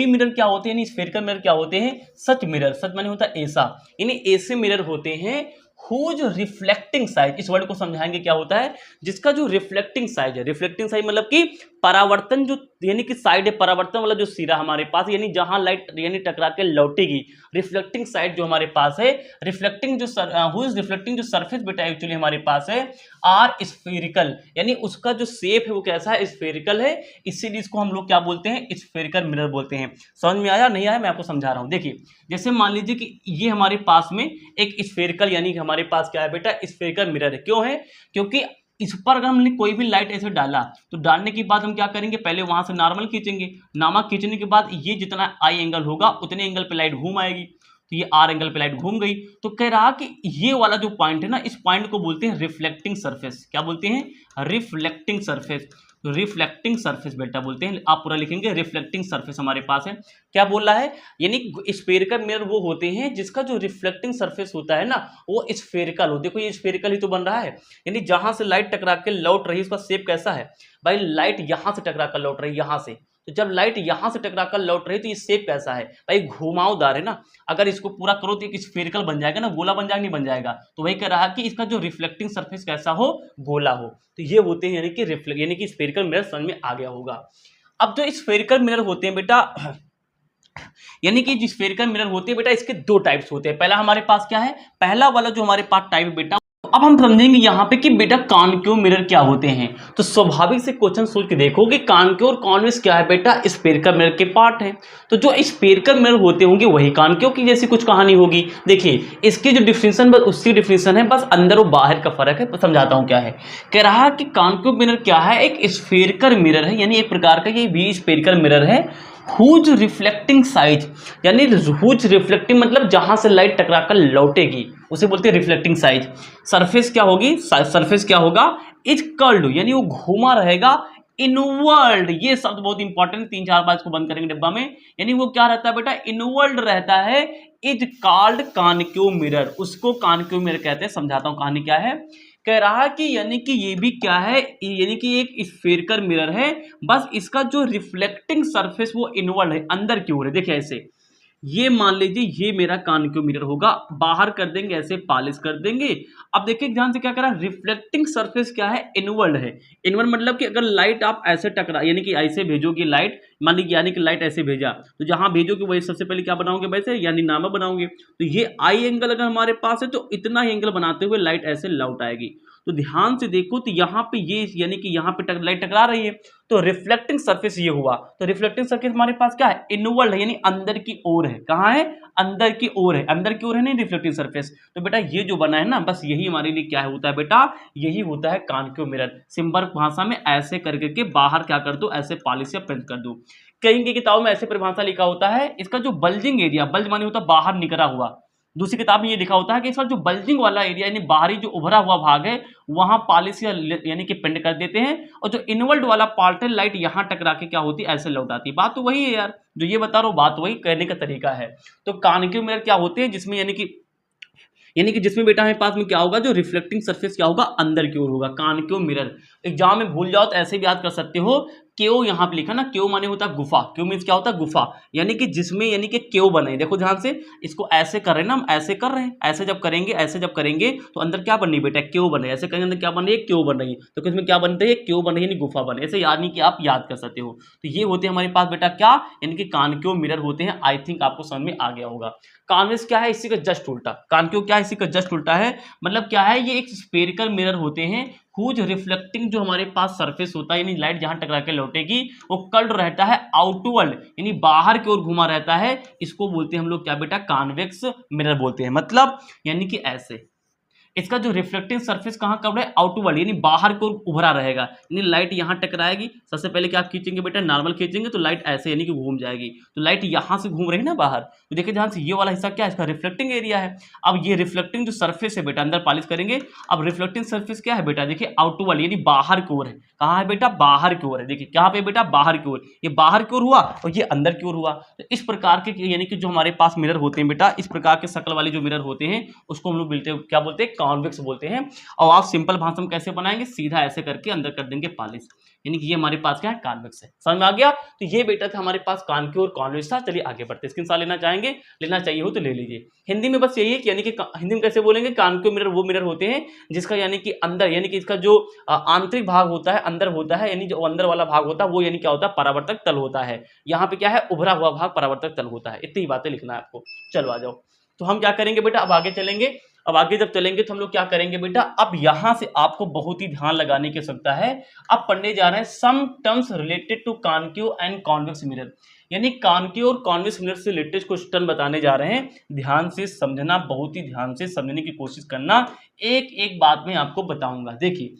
मिरर क्या होते हैं, यानी स्फीयरिकल मिरर क्या होते हैं, सच मिरर, सच माने होता है ऐसा, यानी ऐसे मिरर होते हैं हुज रिफ्लेक्टिंग साइज, इस वर्ड को समझाएंगे क्या होता है, जिसका जो रिफ्लेक्टिंग साइज है, रिफ्लेक्टिंग साइज मतलब कि परावर्तन जो यानी कि साइड है, परावर्तन वाला जो सिरा हमारे पास, यानी जहां लाइट यानी टकरा के लौटेगी, रिफ्लेक्टिंग साइड जो हमारे पास है, रिफ्लेक्टिंग जो हुज रिफ्लेक्टिंग जो सरफेस बेटा एक्चुअली हमारे पास है आर स्फीयरिकल, यानी उसका जो शेप है वो कैसा है, स्फीयरिकल है, इसीलिए इसको हम लोग क्या बोलते हैं, स्फीयरिकल मिरर बोलते हैं। समझ में आया नहीं आया, मैं आपको समझा रहा हूं। देखिए जैसे मान लीजिए कि ये हमारे पास में एक स्फीयरिकल यानी कि हमारे पास क्या है बेटा, स्फीयरिकल मिरर है, क्यों है, क्योंकि इस पर अगर हमने कोई भी लाइट ऐसे डाला तो डालने के बाद हम क्या करेंगे, पहले वहां से नॉर्मल खींचेंगे, नॉर्मल खींचने के बाद ये जितना आई एंगल होगा उतने एंगल पे लाइट घूम आएगी, तो ये आर एंगल पे लाइट घूम गई। तो कह रहा कि ये वाला जो पॉइंट है ना, इस पॉइंट को बोलते हैं रिफ्लेक्टिंग सरफेस, क्या बोलते हैं, रिफ्लेक्टिंग सरफेस, रिफ्लेक्टिंग सरफेस बेटा बोलते हैं, आप पूरा लिखेंगे रिफ्लेक्टिंग सरफेस हमारे पास है। क्या बोल रहा है, यानी स्फीयरिकल मिरर वो होते हैं जिसका जो रिफ्लेक्टिंग सरफेस होता है ना वो स्फीयरिकल हो, देखो ये स्फीयरिकल ही तो बन रहा है, यानी जहां से लाइट टकरा के लौट रही है उसका शेप कैसा है भाई, लाइट यहां से टकरा कर लौट रही है, यहां से, तो जब लाइट यहां से टकरा कर लौट रही है तो ये शेप कैसा है भाई, घुमावदार है ना, अगर इसको पूरा करो तो एक स्फीयरिकल बन जाएगा ना, गोला बन जाएगा, नहीं बन जाएगा, तो वही कह रहा कि इसका जो रिफ्लेक्टिंग सरफेस कैसा हो, गोला हो। तो ये होते हैं यानी कि रिफ्लेक्ट यानी कि स्फीयरिकल मिरर समझ में आ गया होगा। अब जो स्फीयरिकल मिरर होते हैं बेटा यानी कि जो स्फीयरिकल मिरर होते हैं बेटा, इसके दो टाइप्स होते हैं। पहला हमारे पास क्या है, पहला वाला जो हमारे पास टाइप है बेटा, अब हम समझेंगे यहाँ पे कि बेटा कॉनकेव मिरर क्या होते हैं। तो स्वाभाविक से क्वेश्चन सोच के देखो कि कॉनकेव और कॉन्वेक्स क्या है बेटा, स्फीयरिकल मिरर के पार्ट है। तो जो स्फीयरिकल मिरर होते होंगे वही कॉनकेव की जैसी कुछ कहानी होगी। देखिए इसकी जो डिफिनेशन बस उसकी डिफिनेशन है, बस अंदर और बाहर का फर्क है, समझाता हूँ क्या है। कह रहा कि कॉनकेव मिरर क्या है, एक स्फीयरिकल मिरर है, यानी एक प्रकार का ये भी स्फीयरिकल मिरर है, हुज रिफ्लेक्टिंग साइज, यानी हुज रिफ्लेक्टिंग मतलब जहां से लाइट टकरा कर लौटेगी उसे बोलते हैं रिफ्लेक्टिंग साइज। सरफेस क्या होगी, सरफेस क्या होगा, इज कर्ल्ड, यानी वो घूमा रहेगा, इनवर्ल्ड, ये शब्द बहुत इंपॉर्टेंट, 3-4 बार इसको बंद करेंगे डिब्बा में, यानी वो क्या रहता है बेटा, इनवर्ल्ड रहता है, इज कॉल्ड कॉनकेव मिरर, उसको कॉनकेव मिरर कहते हैं। समझाता हूं कहानी क्या है। कह रहा कि यानी कि ये भी क्या है, यानी कि एक स्फीयरिकल मिरर है, बस इसका जो रिफ्लेक्टिंग सरफेस वो इनवर्ड है, अंदर की ओर है। देखिए ऐसे, ये मान लीजिए ये मेरा कॉनकेव मिरर होगा, बाहर कर देंगे ऐसे पॉलिश कर देंगे। अब देखिए ध्यान से क्या करा, रिफ्लेक्टिंग सरफेस क्या है, इनवर्ड है। इनवर्ड मतलब कि अगर लाइट आप ऐसे टकरा यानी कि ऐसे भेजोगे लाइट, मान लीजिए यानी कि लाइट ऐसे भेजा तो जहां भेजोगे वही सबसे पहले क्या बनाओगे, वैसे यानी नामा बनाओगे। तो ये आई एंगल अगर हमारे पास है तो इतना ही एंगल बनाते हुए लाइट ऐसे लौट आएगी। तो ध्यान से देखो तो यहाँ पे ये यानी कि यहाँ पे लाइट टकरा रही है, तो रिफ्लेक्टिंग सरफेस ये हुआ। तो रिफ्लेक्टिंग सरफेस हमारे पास क्या है, इनवर्ड है, यानी अंदर की ओर है। कहाँ है, अंदर की ओर है, अंदर की ओर है नहीं रिफ्लेक्टिंग सरफेस। तो बेटा ये जो बना है ना, बस यही हमारे लिए क्या होता है बेटा, यही होता है कॉनकेव मिरर। सिंपल भाषा में ऐसे करके बाहर क्या कर दो, ऐसे पॉलिश या प्रिंट कर दो। कहीं की किताबों में ऐसे परिभाषा लिखा होता है, इसका जो बल्जिंग एरिया, बल्ज माने होता है बाहर निकला हुआ, दूसरी किताब में ये लिखा होता है कि इसका जो बल्जिंग वाला एरिया यानी बाहरी जो उभरा हुआ भाग है वहां पॉलिश या यानी कि पेंट कर देते हैं, और जो इनवर्ड वाला पार्ट है लाइट यहां टकरा के क्या होती है, ऐसे लौट आती है। बात तो वही है यार, जो ये बता रहा हूं बात वही, कहने का तरीका है। तो कॉनकेव मिरर क्या होते हैं, जिसमें यानी कि जिसमें बेटा हमारे पास में क्या होगा, जो रिफ्लेक्टिंग सरफेस क्या होगा, अंदर की ओर होगा, कॉनकेव मिरर। एग्जाम में भूल जाओ तो ऐसे भी याद कर सकते हो। केव यहाँ पे लिखा ना, केव माने होता है गुफा, केव मीन्स क्या होता है गुफा, यानी कि जिसमें यानी कि केव बने। देखो ध्यान से, इसको ऐसे कर रहे हैं ना हम, ऐसे कर रहे हैं, ऐसे जब करेंगे, ऐसे जब करेंगे तो अंदर क्या बन रही है बेटा, केव बन रही है। ऐसे करेंगे अंदर क्या बन रही है, केव बन रही है। तो इसमें क्या बन रही है, केव बन रही है, यानी गुफा बन रही है। ऐसे यानी कि आप याद कर सकते हो। तो ये होते हैं हमारे पास बेटा क्या, यानी कि कॉनकेव मिरर होते हैं। आई थिंक आपको समझ में आ गया होगा। कॉन्वेक्स क्या है, इसी का जस्ट उल्टा। कॉनकेव क्या है, इसी का जस्ट उल्टा है। मतलब क्या है, ये एक स्फेरिकल मिरर होते हैं हुज रिफ्लेक्टिंग, जो हमारे पास सरफेस होता है, यानी लाइट जहां टकरा के लौटेगी वो कर्व रहता है आउटवर्ड, यानी बाहर की ओर घुमा रहता है। इसको बोलते हैं हम लोग क्या बेटा, कॉन्वेक्स मिरर बोलते हैं। मतलब यानी कि ऐसे इसका जो रिफ्लेक्टिंग सरफेस कहाँ कवर है, आउटवर्ड, यानी बाहर को उभरा रहेगा। यानी लाइट यहाँ टकराएगी, सबसे पहले क्या आप खींचेंगे बेटा, नॉर्मल खींचेंगे तो लाइट ऐसे यानी कि घूम जाएगी। तो लाइट यहाँ से घूम रही है ना बाहर, तो देखिए ध्यान से, ये वाला हिस्सा क्या है, इसका रिफ्लेक्टिंग एरिया है। अब ये रिफ्लेक्टिंग जो सरफेस है बेटा, अंदर पॉलिश करेंगे। अब रिफ्लेक्टिंग सरफेस क्या है बेटा, देखिए आउटवर्ड, यानी बाहर की ओर है। कहाँ है बेटा, बाहर की ओर है। देखिए कहाँ पे बेटा, बाहर की ओर। ये बाहर की ओर हुआ और ये अंदर की ओर हुआ। तो इस प्रकार के यानी कि जो हमारे पास मिरर होते हैं बेटा, इस प्रकार के शक्ल वाले जो मिरर होते हैं उसको हम लोग बोलते हैं, क्या बोलते हैं, कॉन्वेक्स बोलते हैं। और आप सिंपल भाषा में कैसे बनाएंगे, सीधा ऐसे करके अंदर कर देंगे पॉलिश, यानी कि ये हमारे पास क्या है, कॉन्वेक्स है। समझ में आ गया। तो ये बेटा था हमारे पास कॉनकेव और कॉन्वेक्स था। चलिए आगे बढ़ते हैं, स्क्रीनशॉट लेना चाहेंगे, लेना चाहिए हो तो ले लीजिए। हिंदी में बस यही है कि यानी कि हिंदी में कैसे बोलेंगे, कॉनकेव मिरर वो मिरर होते हैं जिसका यानी कि अंदर, यानी कि इसका जो आंतरिक भाग होता है अंदर होता है, यानी जो अंदर वाला भाग होता है वो यानी क्या होता है, परावर्तक तल होता है। यहाँ पे क्या है, उभरा हुआ भाग परावर्तक तल होता है। इतनी बातें लिखना है आपको। चलो आ जाओ। तो हम क्या करेंगे बेटा, अब आगे चलेंगे। अब आगे जब चलेंगे तो हम लोग क्या करेंगे बेटा, अब यहां से आपको बहुत ही ध्यान लगाने की आवश्यकता है। अब पढ़ने जा रहे हैं some terms related to concave and convex mirror, यानी कॉनकेव और कॉन्वेक्स मिरर से रिलेटेड कुछ टर्म बताने जा रहे हैं। ध्यान से समझना, बहुत ही ध्यान से समझने की कोशिश करना। एक एक बात में आपको बताऊंगा। देखिए,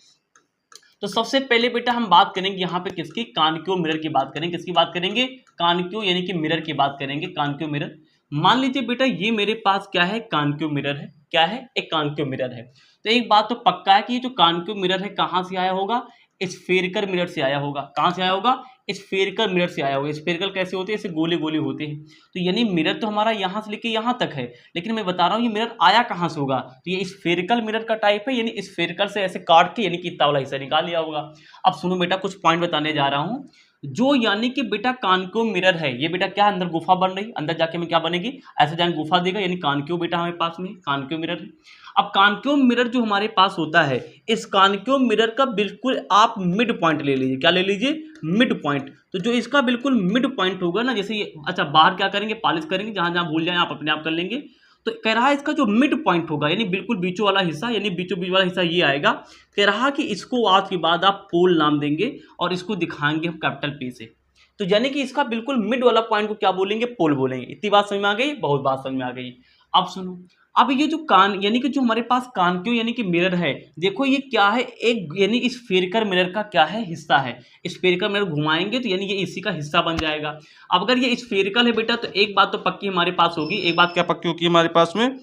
तो सबसे पहले बेटा हम बात करेंगे यहाँ पे किसकी, कॉनकेव मिरर की बात करेंगे। किसकी बात करेंगे, कॉनकेव यानी कि मिरर की बात करेंगे, कॉनकेव मिरर। मान लीजिए बेटा ये मेरे पास क्या है, कॉनकेव मिरर है। क्या है, एक कॉनकेव मिरर है। तो एक बात तो पक्का है कि ये जो कॉनकेव मिरर है कहाँ से आया होगा, स्फेरिकल मिरर से आया होगा। कहाँ से आया होगा, स्फेरिकल मिरर से आया होगा। स्फेरिकल कैसे होते हैं, ऐसे गोले गोले होते हैं। तो यानी मिरर तो हमारा यहाँ से लेके यहाँ तक है, लेकिन मैं बता रहा हूँ ये मिरर आया कहाँ से होगा। तो ये स्फेरिकल मिरर का टाइप है, यानी स्फेरिकल से ऐसे काट के यानी कि इतना वाला हिस्सा निकाल लिया होगा। अब सुनो बेटा, कुछ पॉइंट बताने जा रहा हूँ। जो यानी कि बेटा कॉनकेव मिरर है, ये बेटा क्या, अंदर गुफा बन रही, अंदर जाके में क्या बनेगी, ऐसे जाके गुफा देगा, यानी कॉनकेव बेटा हमारे पास में कॉनकेव मिरर है। अब कॉनकेव मिरर जो हमारे पास होता है, इस कॉनकेव मिरर का बिल्कुल आप मिड पॉइंट ले लीजिए। क्या ले लीजिए, मिड पॉइंट। तो जो इसका बिल्कुल मिड पॉइंट होगा ना, जैसे ये, अच्छा बाहर क्या करेंगे, पॉलिश करेंगे, जहां जहां भूल जाए आप अपने आप कर लेंगे। तो कह रहा है इसका जो मिड पॉइंट होगा, यानी बिल्कुल बीचों वाला हिस्सा, यानी बीचों बीच वाला हिस्सा ये आएगा। कह रहा कि इसको आज के बाद आप पोल नाम देंगे और इसको दिखाएंगे हम कैपिटल पी से। तो यानी कि इसका बिल्कुल मिड वाला पॉइंट को क्या बोलेंगे, पोल बोलेंगे। इतनी बात समझ में आ गई, बहुत बात समझ में आ गई। अब सुनो, अब ये जो कान यानी कि जो हमारे पास कॉनकेव यानी कि मिरर है, देखो ये क्या है, एक यानी स्फेरिकल मिरर का क्या है, हिस्सा है। स्फेरिकल मिरर घुमाएंगे तो यानी ये इसी का हिस्सा बन जाएगा। अब अगर ये स्फेरिकल है बेटा, तो एक बात तो पक्की हमारे पास होगी। एक बात क्या पक्की होगी हमारे पास में,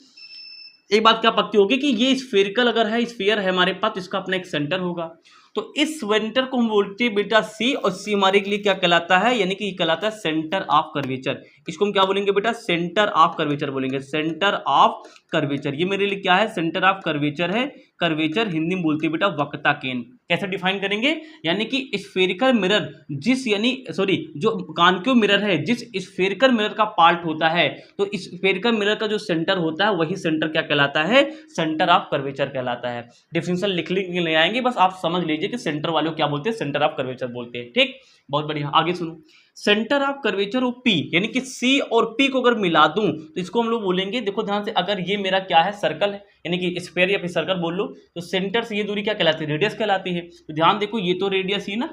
एक बात क्या पक्की होगी कि ये स्फेरिकल अगर है, स्फीयर है हमारे पास, तो इसका अपना एक सेंटर होगा। तो इस सेंटर को हम बोलते हैं बेटा सी, और सी हमारे के लिए क्या कहलाता है, यानी कि ये कहलाता है सेंटर ऑफ कर्वेचर। इसको हम क्या बोलेंगे बेटा, सेंटर ऑफ कर्वेचर बोलेंगे, सेंटर ऑफ कर्वेचर। ये मेरे लिए क्या है, सेंटर ऑफ कर्वेचर है। कर्वेचर हिंदी में बोलते हैं बेटा वक्रता केंद्र। कैसे डिफाइन करेंगे, यानी कि स्फेरिकल मिरर जिस यानी सॉरी जो कॉनकेव मिरर है, जिस स्फेरिकल मिरर का पार्ट होता है, तो इस स्फेरिकल मिरर का जो सेंटर होता है वही सेंटर क्या कहलाता है, सेंटर ऑफ कर्वेचर कहलाता है। डिफिनेशन लिख ले आएंगे, बस आप समझ लीजिए कि सेंटर वाले को क्या बोलते हैं, सेंटर ऑफ कर्वेचर बोलते हैं। ठीक, बहुत बढ़िया। आगे सुनो, सेंटर ऑफ कर्वेचर और पी, यानी कि सी और पी को अगर मिला दूं तो इसको हम लोग बोलेंगे, देखो ध्यान से, अगर ये मेरा क्या है, सर्कल है, यानी कि स्फेयर या फिर सर्कल बोल लो, तो सेंटर से ये दूरी क्या कहलाती है, रेडियस कहलाती है। तो ध्यान देखो, ये तो रेडियस ही ना,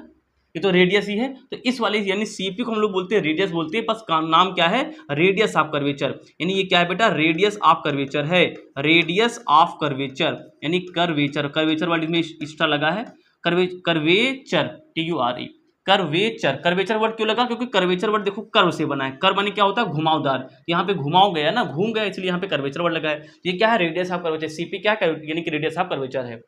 ये तो रेडियस ही है। तो इस वाले यानी सीपी को हम लोग बोलते हैं रेडियस बोलते हैं, बस नाम क्या है, रेडियस ऑफ कर्वेचर। यानी ये क्या है बेटा, रेडियस ऑफ कर्वेचर है, रेडियस ऑफ कर्वेचर, यानी कर्वेचर। कर्वेचर वर्ड में एक्स्ट्रा लगा है, curvature, TURE, curvature. Curvature word क्यों लगा, क्योंकि कर्वेचर वर्ड देखो कर्व से बना है। कर्व माने क्या होता है, घुमावदार। यहाँ पे घुमाव गया ना, घूम गया, इसलिए यहाँ पे कर्वेचर वर्ड लगा है। ये क्या है, रेडियस ऑफ कर्वेचर। सीपी क्या है, यानी कि रेडियस ऑफ कर्वेचर है।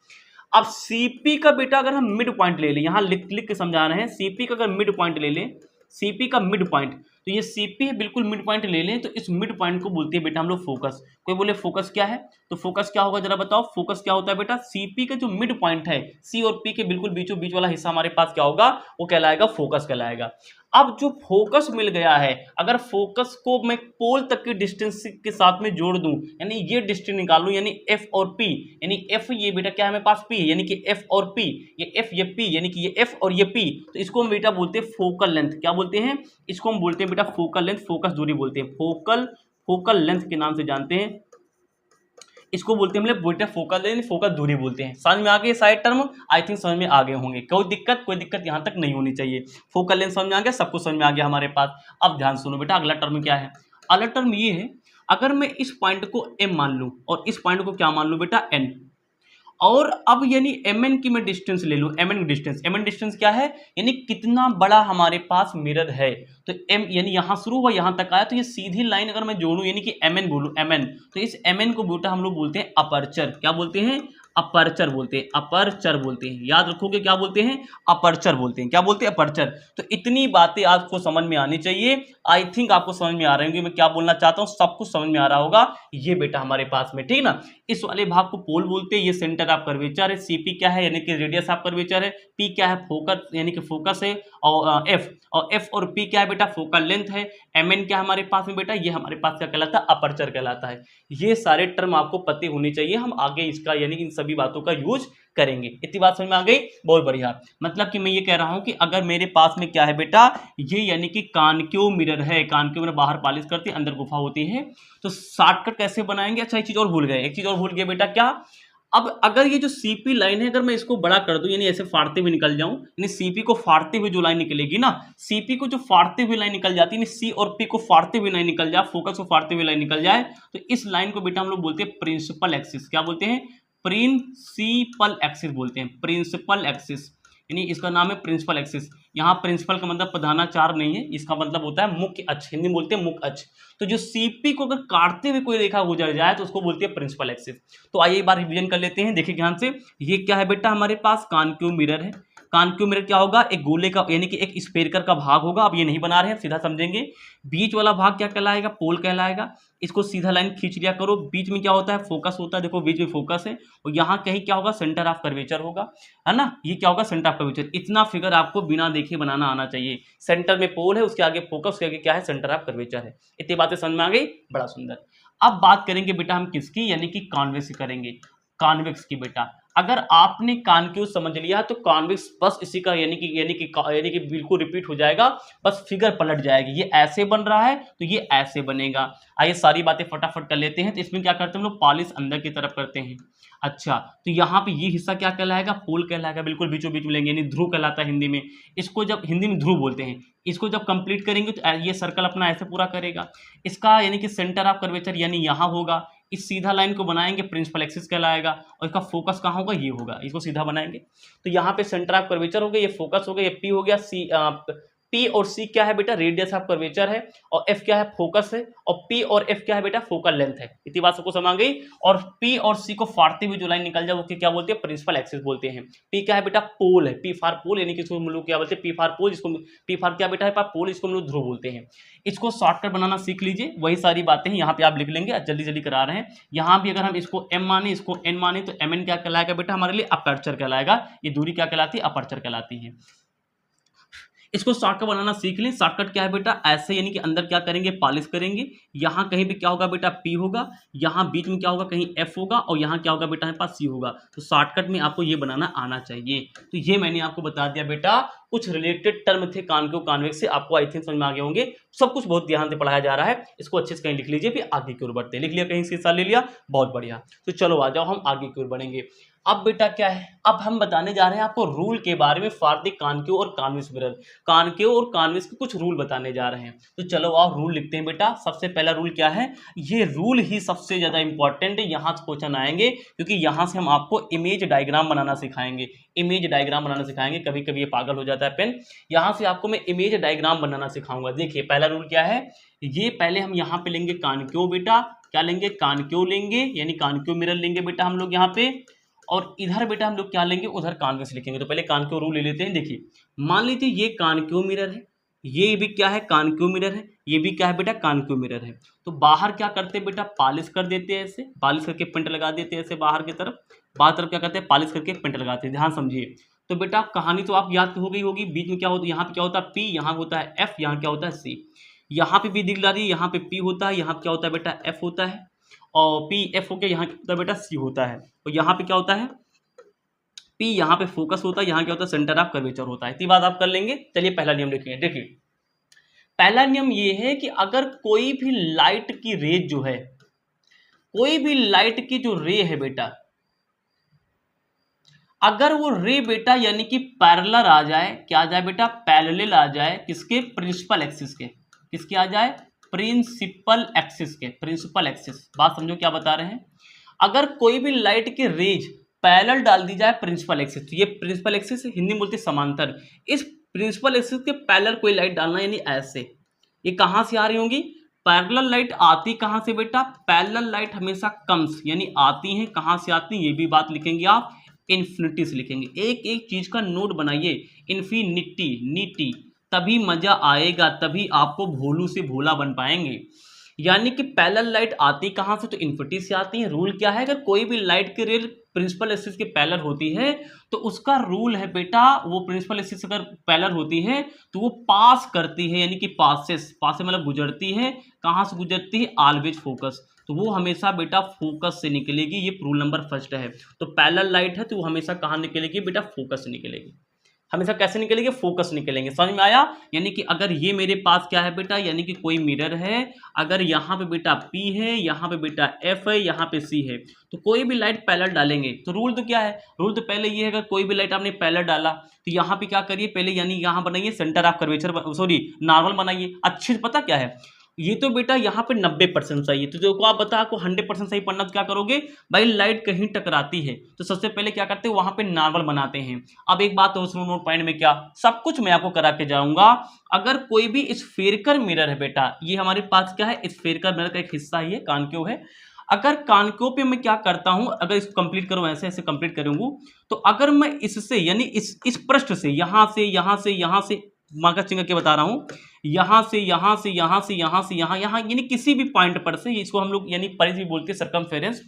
अब सीपी का बेटा अगर हम मिड पॉइंट ले लें, यहाँ लिख लिख के समझा रहे हैं, सीपी का अगर मिड पॉइंट ले लें, सीपी का मिड पॉइंट, तो ये सीपी है, बिल्कुल मिड पॉइंट ले लें तो इस मिड पॉइंट को बोलते हैं बेटा हम लोग फोकस। कोई बोले फोकस क्या है, तो फोकस क्या होगा जरा बताओ, फोकस क्या होता है बेटा, सीपी का जो मिड पॉइंट है, सी और पी के बिल्कुल बीचों बीच वाला हिस्सा हमारे पास क्या होगा, वो कहलाएगा फोकस कहलाएगा। अब जो फोकस मिल गया है, अगर फोकस को मैं पोल तक की डिस्टेंस के साथ में जोड़ दूं, यानी ये डिस्टेंस निकालूं, यानी एफ और पी, यानी एफ ये बेटा क्या है मेरे पास पी, यानी कि एफ और पी, ये एफ ये पी, यानी कि ये एफ और ये पी, तो इसको हम बेटा बोलते हैं फोकल लेंथ। क्या बोलते हैं, इसको हम बोलते हैं बेटा फोकल लेंथ, फोकस दूरी बोलते हैं, फोकल लेंथ के नाम से जानते हैं, इसको बोलते हैं हम लोग बेटा फोकल लेंथ, फोकस दूरी बोलते हैं। समझ में आ गए सारे टर्म, आई थिंक समझ में आ गए होंगे, कोई दिक्कत यहाँ तक नहीं होनी चाहिए। फोकल लेंथ समझ में आ गया, सब कुछ समझ में आ गया हमारे पास। अब ध्यान सुनो बेटा, अगला टर्म क्या है, अगला टर्म ये है, अगर मैं इस पॉइंट को m मान लूं और इस पॉइंट को क्या मान लूं बेटा n, और अब यानी mn की मैं डिस्टेंस ले लूं, mn डिस्टेंस क्या है, यानी कितना बड़ा हमारे पास मिरर है, तो m यानी यहां शुरू हुआ यहां तक आया, तो ये सीधी लाइन अगर मैं जोड़ूं यानी कि mn बोलूं, mn, तो इस mn को बेटा हम लोग बोलते हैं अपर्चर। क्या बोलते हैं, अपर्चर बोलते हैं, अपर्चर बोलते हैं, याद रखोगे क्या बोलते हैं, अपर्चर बोलते हैं, क्या बोलते हैं, अपर्चर। तो इतनी बातें आपको समझ में आनी चाहिए, आई थिंक आपको समझ में आ रही होंगी मैं क्या बोलना चाहता हूं, सब कुछ समझ में आ रहा होगा ये बेटा हमारे पास में, ठीक ना। इस वाले भाग को पोल बोलते हैं, ये सेंटर ऑफ कर्वेचर है, सीपी क्या है यानी कि रेडियस ऑफ कर्वेचर है, पी क्या है फोकस यानी कि फोकस है, और एफ और पी क्या है बेटा फोकल लेंथ है, mn क्या हमारे पास में बेटा, ये हमारे पास क्या कहलाता है, अपर्चर कहलाता है। ये सारे टर्म आपको पते होने चाहिए, हम आगे इसका यानी इन सभी बातों का यूज करेंगे। इतनी बात समझ में आ गई, बहुत बढ़िया। मतलब कि मैं ये कह रहा हूं कि अगर मेरे पास में क्या है बेटा, ये यानी कि कॉनकेव मिरर है, कॉनकेव मिरर बाहर पॉलिश करती है, अंदर गुफा होती है, तो शॉर्टकट कैसे बनाएंगे, अच्छा एक चीज और भूल गए, एक चीज और भूल गए बेटा, क्या, अब अगर ये जो सीपी लाइन है अगर मैं इसको बड़ा कर दूं, यानी ऐसे फाड़ते हुए निकल जाऊं, यानी सीपी को फाड़ते हुए जो लाइन निकलेगी ना, सीपी को जो फाड़ते हुए लाइन निकल जाती है, यानी सी और पी को फाड़ते हुए लाइन निकल जाए, फोकस को फाड़ते हुए लाइन निकल जाए, तो इस लाइन को बेटा हम लोग बोलते हैं प्रिंसिपल एक्सिस। क्या बोलते हैं, प्रिंसिपल एक्सिस बोलते हैं, प्रिंसिपल एक्सिस, यानी इसका नाम है प्रिंसिपल एक्सिस। यहाँ प्रिंसिपल का मतलब प्रधानाचार्य नहीं है, इसका मतलब होता है मुख्य अक्ष, हिंदी में बोलते हैं मुख्य अक्ष। तो जो सीपी को अगर काटते हुए कोई रेखा गुजर जाए तो उसको बोलते हैं प्रिंसिपल एक्सिस। तो आइए एक बार रिवीजन कर लेते हैं, देखिए ध्यान से, ये क्या है बेटा हमारे पास कॉनकेव मिरर है, कॉनकेव मिरर क्या होगा, एक गोले का यानी कि एक स्फेरिकल का भाग होगा, अब ये नहीं बना रहे हैं सीधा समझेंगे, बीच वाला भाग क्या कहलाएगा, पोल कहलाएगा, इसको सीधा लाइन खींच लिया करो, बीच में क्या होता है, फोकस होता है, देखो बीच में फोकस है, और यहाँ कहीं क्या होगा, सेंटर ऑफ कर्वेचर होगा, है ना, ये क्या होगा, सेंटर ऑफ कर्वेचर। इतना फिगर आपको बिना देखे बनाना आना चाहिए, सेंटर में पोल है, उसके आगे फोकस, उसके आगे क्या है, सेंटर ऑफ कर्वेचर है। इतनी बातें समझ में आ गई, बड़ा सुंदर। अब बात करेंगे बेटा हम किसकी, यानी कि कॉन्वेक्स की करेंगे, कॉन्वेक्स की बेटा। अगर आपने कॉनकेव समझ लिया तो कॉन्वेक्स बस इसी का यानी कि बिल्कुल रिपीट हो जाएगा, बस फिगर पलट जाएगी, ये ऐसे बन रहा है तो ये ऐसे बनेगा। आइए सारी बातें फटाफट कर लेते हैं। तो इसमें क्या करते हैं हम लोग, पॉलिश अंदर की तरफ करते हैं। अच्छा, तो यहाँ पे ये हिस्सा क्या कहलाएगा, पोल कहलाएगा, बिल्कुल बीचों बीच में लेंगे, यानी ध्रुव कहलाता है हिंदी में, इसको जब हिंदी में ध्रुव बोलते हैं, इसको जब कंप्लीट करेंगे तो ये सर्कल अपना ऐसे पूरा करेगा, इसका यानी कि सेंटर ऑफ कर्वेचर यानी यहाँ होगा, इस सीधा लाइन को बनाएंगे प्रिंसिपल एक्सिस कहलाएगा, और इसका फोकस कहाँ होगा, ये होगा, इसको सीधा बनाएंगे तो यहाँ पे सेंटर ऑफ कर्वेचर हो गया, ये फोकस हो गया, ये पी हो गया, सी पी और सी क्या है बेटा, रेडियस ऑफ कर्वेचर है, और एफ क्या है, फोकस है, और पी और एफ क्या है बेटा, फोकल लेंथ है। इतनी बात सबको समझ गई। और पी और सी को फाड़ते हुए जो लाइन निकल जाए वो क्या बोलते हैं, प्रिंसिपल एक्सिस बोलते हैं। पी क्या है बेटा, पोल है, पी फार पोल, यानी कि इसको हम लोग क्या बोलते हैं, पी फार पोल, जिसको पी फार क्या बेटा है, पोल, इसको हम लोग ध्रुव बोलते हैं। इसको शॉर्टकट बनाना सीख लीजिए, वही सारी बातें हैं यहाँ पे आप लिख लेंगे, जल्दी जल्दी करा रहे हैं। यहाँ भी अगर हम इसको एम माने, इसको एन माने, तो एम एन क्या कहलाएगा बेटा, हमारे लिए अपर्चर कहलाएगा, ये दूरी क्या कहलाती है, अपर्चर कहलाती है। इसको शॉर्टकट बनाना सीख लें। शॉर्टकट क्या है बेटा, ऐसे यानी कि अंदर क्या करेंगे, पॉलिश करेंगे, यहाँ कहीं भी क्या होगा बेटा, पी होगा, यहाँ बीच में क्या होगा, कहीं एफ होगा, और यहाँ क्या होगा बेटा, हमारे पास सी होगा। तो शॉर्टकट में आपको ये बनाना आना चाहिए। तो ये मैंने आपको बता दिया बेटा, कुछ रिलेटेड टर्म थे कॉनकेव कॉन्वेक्स से, आपको आई थिंक समझ में आ गए होंगे। सब कुछ बहुत ध्यान से पढ़ाया जा रहा है, इसको अच्छे से कहीं लिख लीजिए, फिर आगे की ओर बढ़ते हैं। लिख लिया कहीं, इसके साथ ले लिया, बहुत बढ़िया। तो चलो आ जाओ, हम आगे की ओर बढ़ेंगे। अब बेटा क्या है, अब हम बताने जा रहे हैं आपको रूल के बारे में फॉर द कॉनकेव और कॉन्वेक्स मिरर। कॉनकेव और कॉन्वेक्स के कुछ रूल बताने जा रहे हैं। तो चलो आओ रूल लिखते हैं बेटा। सबसे पहला रूल क्या है, ये रूल ही सबसे ज्यादा इंपॉर्टेंट है, यहाँ से क्वेश्चन आएंगे, क्योंकि यहाँ से हम आपको इमेज डायग्राम बनाना सिखाएंगे। इमेज डायग्राम बनाना सिखाएंगे, कभी कभी ये पागल हो जाता है पेन। यहाँ से आपको मैं इमेज डायग्राम बनाना सिखाऊंगा। देखिए पहला रूल क्या है, ये पहले हम यहाँ पे लेंगे कॉनकेव बेटा, क्या लेंगे, कॉनकेव लेंगे, यानी कॉनकेव मिरर लेंगे बेटा हम लोग यहाँ पे, और इधर बेटा हम लोग क्या लेंगे, उधर कॉन्वेक्स लिखेंगे। तो पहले कॉनकेव रूल ले लेते हैं। देखिए मान लीजिए ये कॉनकेव मिरर है, ये भी क्या है, कॉनकेव मिरर है, ये भी क्या है बेटा, कॉनकेव मिरर है। तो बाहर क्या करते हैं बेटा, पॉलिश कर देते हैं, ऐसे पॉलिश करके पेंट लगा देते हैं ऐसे बाहर की तरफ, बाहर तरफ क्या करते हैं, पॉलिश करके पेंट लगाते हैं। ध्यान समझिए। तो बेटा कहानी तो आप याद हो गई होगी, बीच में क्या होता है, यहाँ पे क्या होता है P, यहाँ होता है F, यहाँ क्या होता है C। यहाँ पे भी दिख रही है, यहाँ पे P होता है, यहाँ पे क्या होता है बेटा F होता है, और P F होके यहाँ क्या होता है बेटा C होता है। और यहाँ पे क्या होता है, P यहाँ पे फोकस होता है, यहाँ क्या होता है, सेंटर ऑफ कर्वेचर होता है। इतनी बात आप कर लेंगे। चलिए पहला नियम लिखिए। देखिए पहला नियम ये है कि अगर कोई भी लाइट की रेज जो है, कोई भी लाइट की जो रे है बेटा, अगर वो रे बेटा यानी कि पैरेलल आ जाए, क्या आ जाए बेटा, पैरेलल आ जाए किसके, प्रिंसिपल एक्सिस के, किसके आ जाए, प्रिंसिपल एक्सिस के, प्रिंसिपल एक्सिस। बात समझो क्या बता रहे हैं। अगर कोई भी लाइट के रेज पैरेलल डाल दी जाए प्रिंसिपल एक्सिस, तो ये प्रिंसिपल एक्सिस हिंदी में बोलते समांतर, इस प्रिंसिपल एक्सिस के पैरेलल कोई लाइट डालना, यानी ऐसे, ये कहां से आ रही होंगी, पैरेलल लाइट आती कहां से बेटा, पैरेलल लाइट हमेशा कम्स यानी आती हैं, कहां से आती हैं ये भी बात लिखेंगे आप, इन्फिनिटी से लिखेंगे। एक एक चीज का नोट बनाइए, इन्फिनिटी नीटी, तभी मजा आएगा, तभी आपको भोलू से भोला बन पाएंगे। यानी कि पैरेलल लाइट आती कहां से, तो इन्फिनिटी से आती है। रूल क्या है, अगर कोई भी लाइट की रे प्रिंसिपल एक्सिस के पैरेलल होती है तो उसका रूल है बेटा, वो प्रिंसिपल एक्सिस अगर पैरेलल होती है तो वो पास करती है, यानी कि पासेस, पास से मतलब गुजरती है, कहां से गुजरती है, ऑलवेज फोकस। तो वो हमेशा बेटा फोकस से निकलेगी, ये रूल नंबर फर्स्ट है। तो पैरेलल लाइट है तो वो हमेशा कहां निकलेगी बेटा, फोकस से निकलेगी। हमेशा कैसे निकलेंगे, फोकस निकलेंगे। समझ में आया। यानी कि अगर ये मेरे पास क्या है बेटा, यानी कि कोई मिरर है, अगर यहाँ पे बेटा P है, यहाँ पे बेटा F है, यहाँ पे C है, तो कोई भी लाइट पैरेलल डालेंगे। तो रूल तो क्या है, रूल तो पहले ये है, अगर कोई भी लाइट आपने पैरेलल डाला तो यहाँ पे क्या करिए, पहले यानी यहाँ बनाइए centre of curvature, sorry normal बनाइए। अच्छे से पता क्या है, ये तो बेटा यहाँ पे 90% सही है, तो जो को आप बता आपको 100% सही पढ़ना, तो क्या करोगे भाई, लाइट कहीं टकराती है तो सबसे पहले क्या करते हैं, वहां पे नॉर्मल बनाते हैं। अब एक बात तो सुनो, नोट पॉइंट में क्या सब कुछ मैं आपको करा के जाऊंगा। अगर कोई भी स्फेरिकल मिरर है बेटा, ये हमारे पास क्या है, स्फेरिकल मिरर का एक हिस्सा ही है, कॉनकेव है। अगर कॉनकेव पे मैं क्या करता हूं, अगर इसको कंप्लीट करूं, ऐसे ऐसे कंप्लीट करूंगा, तो अगर मैं इससे यानी इस पृष्ठ से, यहां से यहां से यहां से, मार्कर चिन्ह के बता रहा हूं, यहां से यहां से यहां से यहां से यहां यहां, यानी किसी भी पॉइंट पर से, इसको हम लोग यानी परिधि भी बोलते हैं, सर्कमफेरेंस।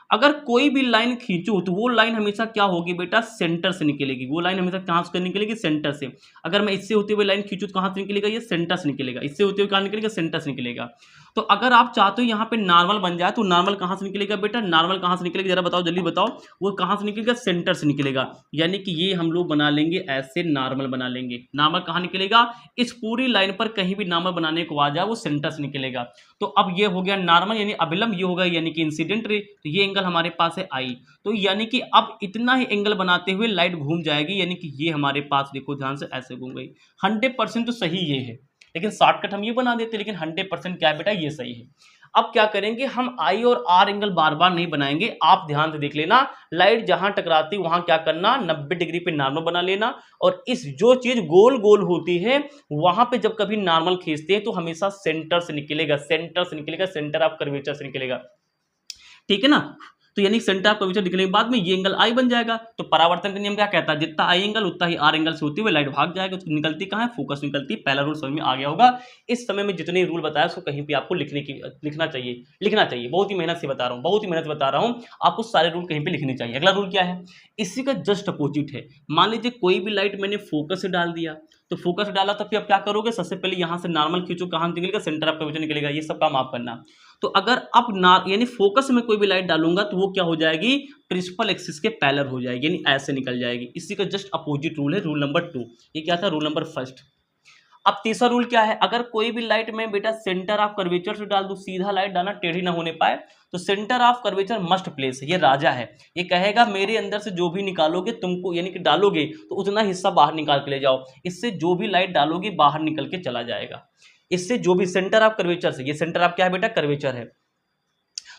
अगर कोई भी लाइन खींचो तो वो लाइन हमेशा क्या होगी बेटा, सेंटर से निकलेगी। वो लाइन हमेशा कहां से निकलेगी, सेंटर से। अगर मैं इससे होते हुए लाइन खींचू तो कहां से निकलेगा, ये सेंटर से निकलेगा। इससे होते हुए कहां निकलेगा, सेंटर से निकलेगा। तो अगर आप चाहते हो यहाँ पे नॉर्मल बन जाए, तो नॉर्मल कहां से निकलेगा बेटा, नॉर्मल कहां से निकलेगा, जरा बताओ, जल्दी बताओ, वो कहां से निकलेगा, सेंटर से निकलेगा। यानी कि ये हम लोग बना लेंगे ऐसे, नॉर्मल बना लेंगे। नॉर्मल कहां निकलेगा, इस पूरी लाइन पर कहीं भी नॉर्मल बनाने को आ जाए वो सेंटर से निकलेगा। तो अब ये हो गया नॉर्मल यानी अभिलंब, ये होगा यानी कि इंसिडेंट रे, तो ये एंगल हमारे पास है आई। तो यानी कि अब इतना ही एंगल बनाते हुए लाइट घूम जाएगी, यानी कि ये हमारे पास देखो ध्यान से ऐसे घूम गई। 100% तो सही ये है, लेकिन शॉर्टकट हम ये बना देते, लेकिन 100% क्या है बेटा, ये सही है। अब क्या करेंगे, हम आई और आर एंगल बार बार नहीं बनाएंगे, आप ध्यान से देख लेना। लाइट जहां टकराती वहां क्या करना, 90 डिग्री पे नॉर्मल बना लेना। और इस जो चीज गोल गोल होती है वहां पे जब कभी नॉर्मल खींचते हैं तो हमेशा सेंटर से निकलेगा, सेंटर से निकलेगा, सेंटर ऑफ कर्वेचर से निकलेगा। ठीक है ना। तो यानी सेंटर ऑफ कर्वेचर निकलने के बाद में ये एंगल आई बन जाएगा। तो परावर्तन का नियम क्या कहता है, जितना आई एंगल उतना ही आर एंगल से होती हुई लाइट भाग जाएगा। तो निकलती कहाँ है, फोकस निकलती। पहला रूल समझ में आ गया होगा। इस समय में जितने रूल बताया उसको कहीं भी आपको लिखना चाहिए। बहुत ही मेहनत से बता रहा हूँ, आपको सारे रूल कहीं पे लिखने चाहिए। अगला रूल क्या है, इसी का जस्ट अपोजिट है। मान लीजिए कोई भी लाइट मैंने फोकस से डाल दिया, तो फोकस डाला तो फिर अब क्या करोगे, सबसे पहले यहां से नॉर्मल खींचो, कहां निकलेगा, सेंटर ऑफ कर्वेचर निकलेगा। ये सब काम आप करना। तो अगर अब यानी फोकस में कोई भी लाइट डालूंगा तो वो क्या हो जाएगी, प्रिंसिपल एक्सिस के पैरेलल हो जाएगी, यानी ऐसे निकल जाएगी। इसी का जस्ट अपोजिट रूल है, रूल नंबर 2। ये क्या था, रूल नंबर फर्स्ट। अब तीसरा रूल क्या है, अगर कोई भी लाइट में बेटा सेंटर ऑफ कर्वेचर से डाल दूं, सीधा लाइट डालना, टेढ़ी ना होने पाए, तो centre of curvature must place है। ये राजा है, ये कहेगा मेरे अंदर से जो भी निकालोगे तुमको, यानी कि डालोगे तो उतना हिस्सा बाहर निकाल के ले जाओ। इससे जो भी लाइट डालोगे बाहर निकल के चला जाएगा। इससे जो भी सेंटर ऑफ कर्वेचर से, ये सेंटर ऑफ क्या है बेटा, कर्वेचर है,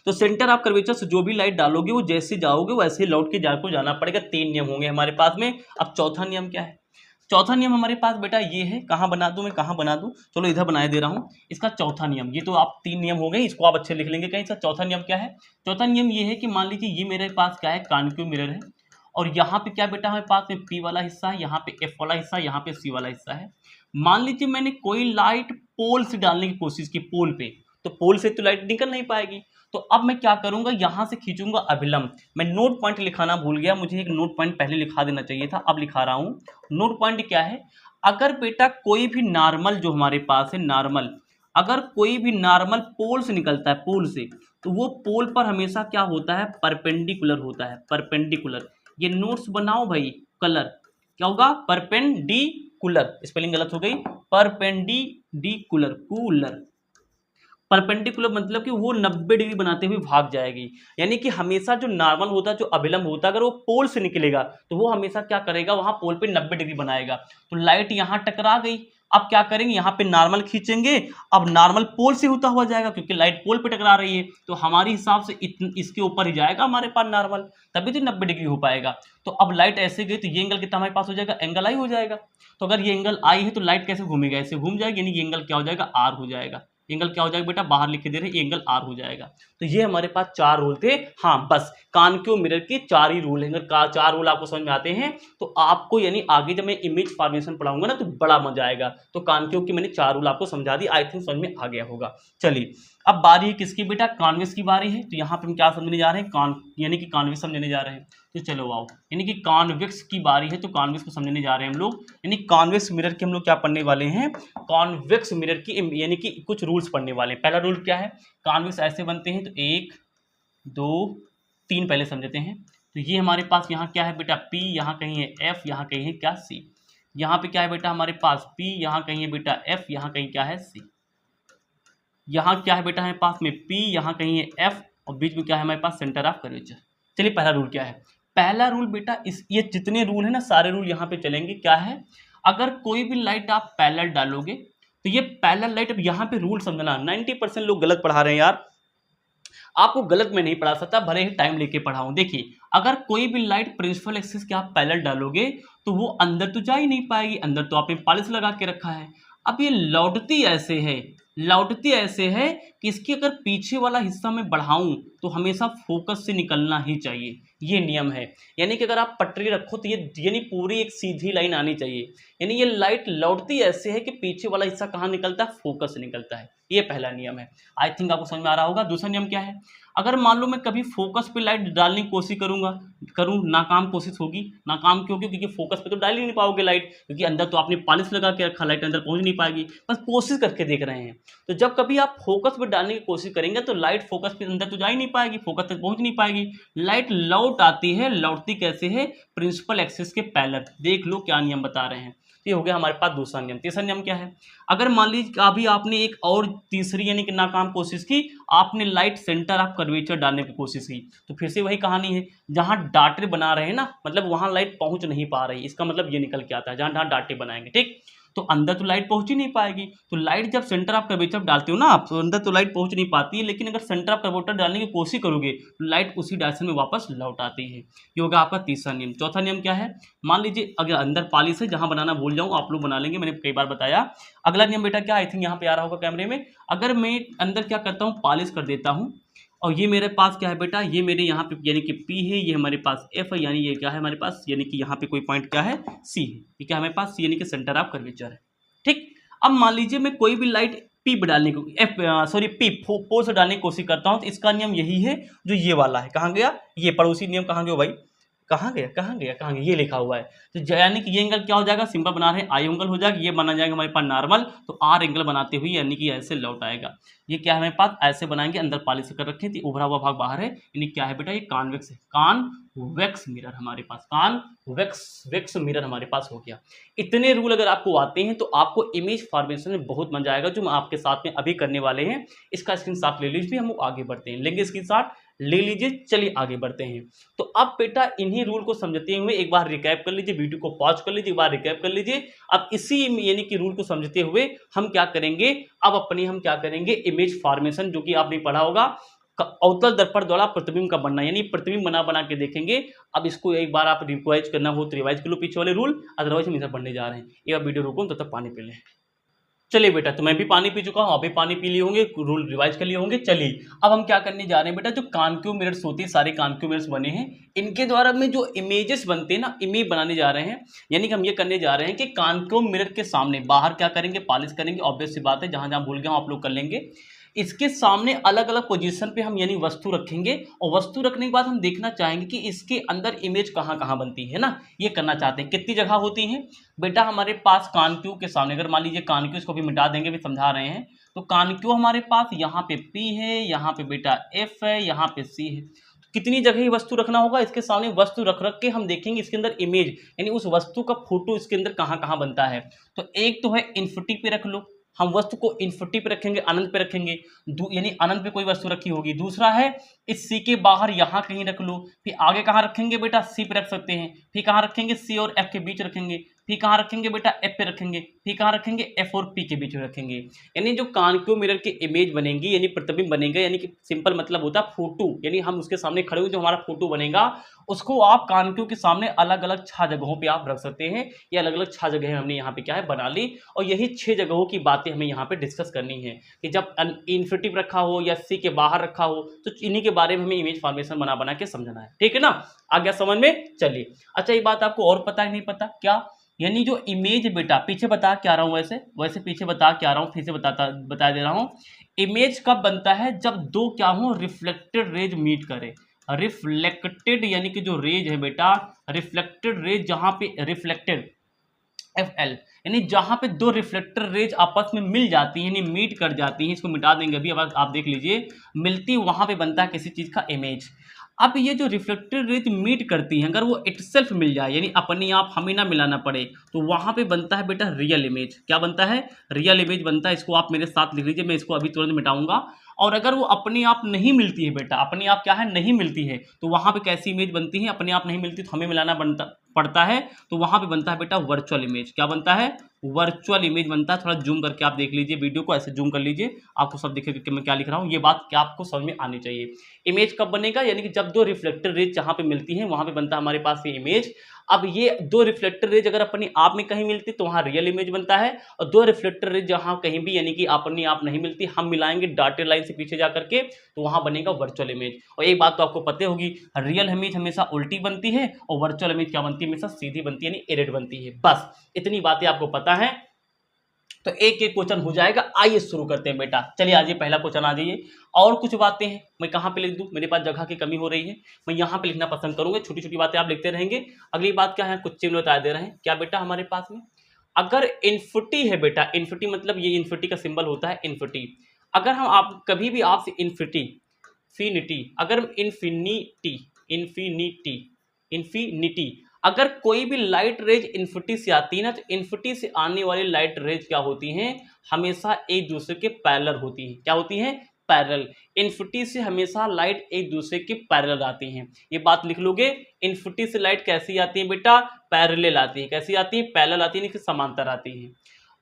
तो सेंटर ऑफ कर्वेचर से जो भी लाइट डालोगे वो जैसे जाओगे वैसे ही लौट के जाना पड़ेगा। 3 नियम होंगे हमारे पास में। अब चौथा नियम क्या है, चौथा नियम हमारे पास बेटा ये है, कहाँ बना दूं मैं, कहाँ बना दूं, चलो इधर बनाए दे रहा हूं। इसका चौथा नियम, ये तो आप 3 नियम हो गए, इसको आप अच्छे लिख लेंगे कहीं। इसका चौथा नियम क्या है, चौथा नियम ये है कि मान लीजिए ये मेरे पास क्या है, कॉनकेव मिरर है, और यहाँ पे क्या बेटा हमारे पास में P वाला हिस्सा है, यहाँ पे F वाला हिस्सा, यहाँ पे C वाला हिस्सा है। मान लीजिए मैंने कोई लाइट पोल से डालने की कोशिश की, पोल पे, तो पोल से तो लाइट निकल नहीं पाएगी। तो अब मैं क्या करूंगा, यहां से खींचूंगा अभिलंब। मैं नोट पॉइंट लिखाना भूल गया, मुझे एक नोट पॉइंट पहले लिखा देना चाहिए था, अब लिखा रहा हूं। नोट पॉइंट क्या है, अगर बेटा कोई भी नॉर्मल जो हमारे पास है नॉर्मल, अगर कोई भी नॉर्मल पोल से निकलता है, पोल से, तो वो पोल पर हमेशा क्या होता है, परपेंडिकुलर होता है, परपेंडिकुलर। ये नोट्स बनाओ भाई, कलर क्या होगा, परपेंडिकुलर, स्पेलिंग गलत हो गई, परपेंडिकुलर, कूलर, परपेंडिकुलर मतलब कि वो 90 डिग्री बनाते हुए भाग जाएगी। यानी कि हमेशा जो नॉर्मल होता है, जो अभिलंब होता है, अगर वो पोल से निकलेगा तो वो हमेशा क्या करेगा, वहां पोल पे 90 डिग्री बनाएगा। तो लाइट यहां टकरा गई, अब क्या करेंगे, यहाँ पे नॉर्मल खींचेंगे, अब नॉर्मल पोल से होता हुआ जाएगा क्योंकि लाइट पोल पे टकरा रही है, तो हमारे हिसाब से इसके ऊपर ही जाएगा हमारे पास नॉर्मल, तभी तो 90 डिग्री हो पाएगा। तो अब लाइट ऐसे गई तो ये एंगल कितना हमारे पास हो जाएगा, एंगल आई हो जाएगा। तो अगर ये एंगल आई है तो लाइट कैसे घूमेगा, ऐसे घूम जाएगी, यानी ये एंगल क्या हो जाएगा, आर हो जाएगा। एंगल क्या हो जाएगा बेटा, बाहर लिख के दे रहे हैं, एंगल आर हो जाएगा। तो ये हमारे पास 4 रूल थे। हाँ बस कॉनकेव मिरर के 4 ही रूल हैं। अगर 4 रूल आपको समझ में आते हैं तो आपको, यानी आगे जब मैं इमेज फॉर्मेशन पढ़ाऊंगा ना तो बड़ा मजा आएगा। तो कॉनकेव की मैंने 4 रूल आपको समझा दी, आई थिंक समझ में आ गया होगा। चलिए अब बारी है किसकी बेटा, कॉन्वेक्स की बारी है। तो यहाँ पे हम क्या समझने जा रहे हैं, यानी कि कॉन्वेक्स समझने जा रहे हैं। तो चलो आओ, यानी कि कॉन्वेक्स की बारी है, तो कॉन्वेक्स को समझने जा रहे हैं हम लोग। यानी कॉन्वेक्स मिरर के हम लोग क्या पढ़ने वाले हैं, कॉन्वेक्स मिरर की यानी कि कुछ रूल्स पढ़ने वाले हैं। पहला रूल क्या है, कॉन्वेक्स ऐसे बनते हैं, तो 1 2 3 पहले समझते हैं। तो ये हमारे पास यहाँ क्या है बेटा, P, यहाँ कहीं है F, यहाँ कहीं है क्या, C। यहाँ पे क्या है बेटा हमारे पास P, यहाँ कहीं है बेटा F, यहाँ कहीं क्या है C। यहाँ क्या है बेटा हमारे पास में P, यहाँ कहीं है F, और बीच में क्या है हमारे पास, सेंटर ऑफ कर्वेचर। चलिए पहला रूल क्या है, पहला रूल बेटा ये जितने रूल है ना, सारे रूल यहाँ पे चलेंगे। क्या है, अगर कोई भी लाइट आप पैरेलल डालोगे तो ये पैरेलल लाइट, अब यहाँ पे रूल समझना, 90% लोग गलत पढ़ा रहे हैं यार, आपको गलत मैं नहीं पढ़ा सकता, भले ही टाइम लेके पढ़ाऊं। देखिए अगर कोई भी लाइट प्रिंसिपल एक्सिस के आप पैरेलल डालोगे तो वो अंदर तो जा ही नहीं पाएगी, अंदर तो आपने पॉलिश लगा के रखा है। अब ये लौटती ऐसे है, लौटती ऐसे है कि इसकी अगर पीछे वाला हिस्सा मैं बढ़ाऊं तो हमेशा फोकस से निकलना ही चाहिए, ये नियम है। यानी कि अगर आप पटरी रखो तो ये यानी पूरी एक सीधी लाइन आनी चाहिए। यानी ये लाइट लौटती ऐसे है कि पीछे वाला हिस्सा कहाँ निकलता है, फोकस से निकलता है। ये पहला नियम है, आई थिंक आपको समझ में आ रहा होगा। दूसरा नियम क्या है, अगर मान लो मैं कभी फोकस पे लाइट डालने की कोशिश करूँ, नाकाम कोशिश होगी। नाकाम क्यों, क्योंकि फोकस पे तो डाल ही नहीं पाओगे लाइट, क्योंकि अंदर तो आपने पॉलिश लगा के रखा, लाइट अंदर पहुंच नहीं पाएगी, बस कोशिश करके देख रहे हैं। तो जब कभी आप फोकस पे डालने की कोशिश करेंगे तो लाइट फोकस पे अंदर तो जा ही नहीं पाएगी, फोकस तक पहुंच नहीं पाएगी, लाइट लौट आती है। लौटती कैसे है, प्रिंसिपल एक्सिस के पैरेलल। देख लो क्या नियम बता रहे हैं। ये हो गया हमारे पास दूसरा नियम। तीसरा नियम क्या है, अगर मान लीजिए अभी आपने एक और तीसरी यानी कि नाकाम कोशिश की, आपने लाइट सेंटर ऑफ कर्वेचर डालने की कोशिश की, तो फिर से वही कहानी है, जहां डाटे बना रहे हैं ना, मतलब वहां लाइट पहुंच नहीं पा रही, इसका मतलब ये निकल के आता है, जहां डाटे बनाएंगे, ठीक, तो अंदर तो लाइट पहुंच ही नहीं पाएगी। तो लाइट जब सेंटर ऑफ कर्वेचर डालते हो ना आप, तो अंदर तो लाइट पहुंच नहीं पाती है, लेकिन अगर सेंटर ऑफ कर्वेचर डालने की कोशिश करोगे तो लाइट उसी डायरेक्शन में वापस लौट आती है। ये होगा आपका तीसरा नियम। चौथा नियम क्या है, मान लीजिए अगर अंदर पॉलिश है, जहां बनाना भूल जाऊं आप लोग बना लेंगे, मैंने कई बार बताया। अगला नियम बेटा क्या, आई थिंक यहाँ पे आ रहा होगा कैमरे में, अगर मैं अंदर क्या करता हूँ, पॉलिश कर देता हूँ, और ये मेरे पास क्या है बेटा, ये मेरे यहाँ पे यानी कि P है, ये हमारे पास F है, यानी ये क्या है हमारे पास, यानी कि यहाँ पे कोई पॉइंट क्या है, C है, ये क्या हमारे पास, C यानी कि सेंटर ऑफ कर्वेचर है, ठीक। अब मान लीजिए मैं कोई भी लाइट P पे डालने को P पोल से डालने की कोशिश करता हूँ, तो इसका नियम यही है जो ये वाला है। कहाँ गया ये पड़ोसी नियम, कहाँ गया भाई, कहाँ गया, ये लिखा हुआ है। तो यानी कि ये एंगल क्या हो जाएगा, सिंपल बना रहे हैं, आई एंगल हो जाएगा, ये बना जाएगा हमारे पास नॉर्मल, तो आर एंगल बनाते हुए यानी कि ऐसे लौट आएगा। ये क्या है हमारे पास, ऐसे बनाएंगे, अंदर पॉलिश कर रखे थे, उभरा हुआ भाग बाहर है, यानी क्या है बेटा, ये कॉन्वेक्स है, कॉन्वेक्स मिरर हमारे पास, कॉन्वेक्स मिरर हमारे पास हो गया। इतने रूल अगर आपको आते हैं तो आपको इमेज फॉर्मेशन में बहुत मजा आएगा, जो हम आपके साथ में अभी करने वाले हैं। इसका स्क्रीनशॉट ले लीजिए, हम आगे बढ़ते हैं, लेंगे स्क्रीनशॉट ले लीजिए। चलिए आगे बढ़ते हैं। तो अब बेटा इन्हीं रूल को समझते हुए एक बार रिकैप कर लीजिए, वीडियो को पॉज कर लीजिए, एक बार रिकैप कर लीजिए। अब इसी यानी कि रूल को समझते हुए हम क्या करेंगे, हम क्या करेंगे, इमेज फॉर्मेशन, जो कि आपने पढ़ा होगा, अवतल दर्पण द्वारा प्रतिबिंब का बनना, यानी प्रतिबिंब बना के देखेंगे। अब इसको एक बार आप रिवाइज करना हो तो रिवाइज कर लो पीछे वाले रूल, अदरवाइज हम इधर पढ़ने जा रहे हैं। एक बार वीडियो रोको, तब तक पानी पी लें। चलिए बेटा, तो मैं भी पानी पी चुका हूँ, आप भी पानी पी लिए होंगे, रूल रिवाइज कर लिए होंगे। चलिए अब हम क्या करने जा रहे हैं बेटा, जो कॉनकेव मिरर्स होती है, सारे कॉनकेव मिरर्स बने हैं, इनके द्वारा में जो इमेजेस बनते हैं ना, इमेज बनाने जा रहे हैं। यानी कि हम ये करने जा रहे हैं कि कॉनकेव मिरर के सामने बाहर क्या करेंगे, पॉलिश करेंगे, ऑब्वियस सी बात है, जहां जहां भूल गए आप लोग कर लेंगे। इसके सामने अलग अलग पोजीशन पे हम यानी वस्तु रखेंगे, और वस्तु रखने के बाद हम देखना चाहेंगे कि इसके अंदर इमेज कहाँ कहाँ बनती है ना, ये करना चाहते हैं। कितनी जगह होती हैं बेटा हमारे पास कॉनकेव के सामने, अगर मान लीजिए कॉनकेव, इसको भी मिटा देंगे, भी समझा रहे हैं, तो कॉनकेव हमारे पास यहाँ पे P है, यहाँ पे बेटा F है, यहाँ पे C है। तो कितनी जगह ही वस्तु रखना होगा, इसके सामने वस्तु रख रख के हम देखेंगे इसके अंदर इमेज, यानी उस वस्तु का फोटो इसके अंदर कहाँ कहाँ बनता है। तो एक तो है इन्फिनिटी पे रख लो, हम वस्तु को इन्फिनिटी पे रखेंगे, अनंत पे रखेंगे, यानी अनंत पे कोई वस्तु रखी होगी। दूसरा है इस सी के बाहर यहाँ कहीं रख लो, फिर आगे कहाँ रखेंगे बेटा, सी पे रख सकते हैं, फिर कहाँ रखेंगे, सी और एफ के बीच रखेंगे, फिर कहाँ रखेंगे बेटा, एफ पे रखेंगे, फिर कहाँ रखेंगे, एफ और पी के बीच में रखेंगे। यानी जो कॉनकेव मिरर की इमेज बनेगी, यानी प्रतिबिंब बनेगा, यानी कि सिंपल मतलब होता है फोटो, यानी हम उसके सामने खड़े हुए जो हमारा फोटो बनेगा, उसको आप कॉनकेव के सामने अलग अलग 6 जगहों पे आप रख सकते हैं। ये अलग अलग 6 जगह हमने यहाँ पे क्या है बना ली, और यही 6 जगहों की बातें हमें यहाँ पे डिस्कस करनी है कि जब इन्फिनिटी रखा हो या सी के बाहर रखा हो, तो इन्हीं के बारे में हमें इमेज फॉर्मेशन बना बना के समझना है। ठीक है ना, आ गया समझ में। चलिए अच्छा, ये बात आपको और पता है नहीं पता क्या, यानी जो इमेज बेटा, पीछे बता क्या रहा हूं, वैसे पीछे बता क्या रहा हूं, फिर से बता दे रहा हूं। इमेज कब बनता है, जब दो क्या हो, रिफ्लेक्टेड रेज मीट करे। रिफ्लेक्टेड यानी कि जो रेज है बेटा, रिफ्लेक्टेड रेज, जहां पे रिफ्लेक्टेड FL, यानी जहां पे दो रिफ्लेक्टर रेज आपस में मिल जाती हैं, यानी मीट कर जाती हैं, इसको मिटा देंगे अभी, अब आप देख लीजिए, मिलती वहां पे बनता है किसी चीज का इमेज। अब ये जो रिफ्लेक्टेड रेज मीट करती हैं, अगर वो इटसेल्फ मिल जाए, यानी अपने आप हमें ना मिलाना पड़े, तो वहां पे बनता है बेटा रियल इमेज। क्या बनता है, रियल इमेज बनता है। इसको आप मेरे साथ लिख लीजिए, मैं इसको अभी तुरंत मिटाऊंगा। और अगर वो अपने आप नहीं मिलती है बेटा, अपने आप क्या है, नहीं मिलती है, तो वहां पे कैसी इमेज बनती है, अपने आप नहीं मिलती तो हमें मिलाना पड़ता है, तो वहां पे बनता है बेटा वर्चुअल इमेज। क्या बनता है, वर्चुअल इमेज बनता है। थोड़ा जूम करके आप देख लीजिए, वीडियो को ऐसे जूम कर लीजिए, आपको सब दिखेगा कि मैं क्या लिख रहा हूँ। ये बात क्या आपको समझ में आनी चाहिए। इमेज कब बनेगा, यानी कि जब दो रिफ्लेक्टर रेज जहां पे मिलती हैं, वहां पे बनता है हमारे पास ये इमेज। अब ये दो रिफ्लेक्टर रेज अगर अपने आप में कहीं मिलती तो वहां रियल इमेज बनता है, और दो रिफ्लेक्टर रेज जहां कहीं भी यानी कि अपने आप नहीं मिलती, हम मिलाएंगे डॉटेड लाइन से पीछे जा करके, तो वहां बनेगा वर्चुअल इमेज। और एक बात तो आपको पता होगी, रियल इमेज हमेशा उल्टी बनती है, और वर्चुअल इमेज क्या बनती है, हमेशा सीधी बनती है, यानी इरेड बनती है। बस इतनी बातें आपको पता है, तो एक एक क्वेश्चन हो जाएगा। आइए शुरू करते हैं बेटा, चलिए आज ये पहला क्वेश्चन आ जाइए। और कुछ बातें हैं, मैं कहाँ पे लिख दूं, मेरे पास जगह की कमी हो रही है, मैं यहाँ पे लिखना पसंद करूंगा। छोटी छोटी बातें आप लिखते रहेंगे। अगली बात क्या है, कुछ चिन्ह बता दे रहे हैं क्या बेटा हमारे पास में, अगर इन्फिनिटी है बेटा, इन्फिनिटी मतलब ये इन्फिनिटी का सिंबल होता है इन्फिनिटी। अगर हम आप कभी भी आपसे इन्फिनिटी, अगर इन्फिनिटी अगर कोई भी लाइट रेज इन्फिनिटी से आती है ना, तो इन्फिनिटी से आने वाली लाइट रेज क्या होती हैं, हमेशा एक दूसरे के पैरेलल होती हैं। क्या होती हैं, पैरेलल। इन्फिनिटी से हमेशा लाइट एक दूसरे के पैरेलल आती हैं, ये बात लिख लोगे। इन्फिनिटी से लाइट कैसी आती है बेटा, पैरेलल आती है। कैसी आती है, पैरेलल आती है, यानी कि समांतर आती है।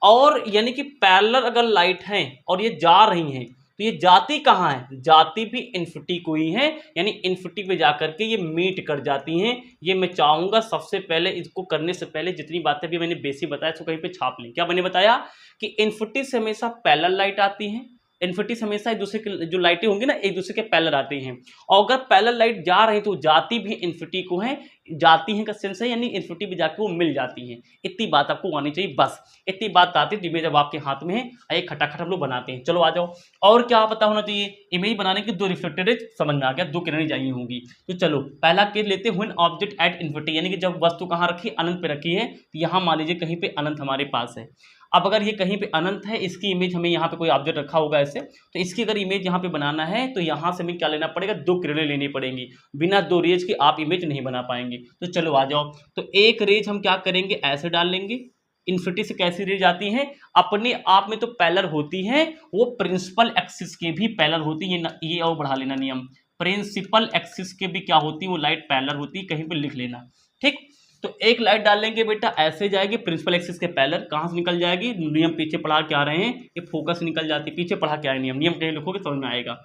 और यानी कि पैरेलल अगर लाइट हैं और ये जा रही हैं, तो ये जाती कहाँ है, जाती भी इन्फिनिटी को ही है, यानी इन्फिनिटी पे जाकर के ये मीट कर जाती हैं। ये मैं चाहूंगा सबसे पहले इसको करने से पहले जितनी बातें भी मैंने बेसिक बताया इसको कहीं पे छाप लें। क्या मैंने बताया कि इन्फिनिटी से हमेशा पैरेलल लाइट आती हैं, इन्फिनिटी से हमेशा एक दूसरे की जो लाइटें होंगी ना, एक दूसरे के पैरेलल आती हैं। और अगर पैरेलल लाइट जा रही तो जाती भी इन्फिनिटी को है, जाती हैं का सेंस है, यानी इन्फिनिटी भी जाके वो मिल जाती हैं। इतनी बात आपको आनी चाहिए, बस इतनी बात आती है। इमेज अब आपके हाथ में है, एक खटाखट हम लोग बनाते हैं। चलो आ जाओ, और क्या पता होना चाहिए, इमेज बनाने की दो रिफ्लेक्टेड रेज समझ में आ गया, दो किरणें चाहिए होंगी। तो चलो पहला केस लेते हैं, व्हेन ऑब्जेक्ट एट इन्फिनिटी, यानी कि जब वस्तु कहाँ रखी, अनंत पे रखी है। तो यहाँ मान लीजिए कहीं पे अनंत हमारे पास है। अब अगर ये कहीं पे अनंत है, इसकी इमेज हमें यहाँ पे कोई ऑब्जेक्ट रखा होगा ऐसे, तो इसकी अगर इमेज यहाँ पे बनाना है, तो यहाँ से हमें क्या लेना पड़ेगा, दो किरणें लेनी पड़ेंगी। बिना दो रेज के आप इमेज नहीं बना पाएंगे। तो चलो आ जाओ, तो एक रेज हम क्या करेंगे, ऐसे डाल लेंगे। इन्फिनिटी से कैसी रेज आती हैं, अपने आप में तो पैरेलल होती हैं, वो प्रिंसिपल एक्सिस के भी पैरेलल होती है। ये और बढ़ा लेना नियम, प्रिंसिपल एक्सिस के भी क्या होती है, वो लाइट पैरेलल होती है, कहीं पे लिख लेना। ठीक, तो एक लाइट डाल लेंगे बेटा, ऐसे जाएगी प्रिंसिपल एक्सिस के पैरेलल। कहाँ से निकल जाएगी, नियम पीछे पढ़ा के आ रहे हैं, ये फोकस निकल जाती है, पीछे पढ़ा के आ रहे हैं नियम, नियम कहीं लिखोगे समझ में आएगा।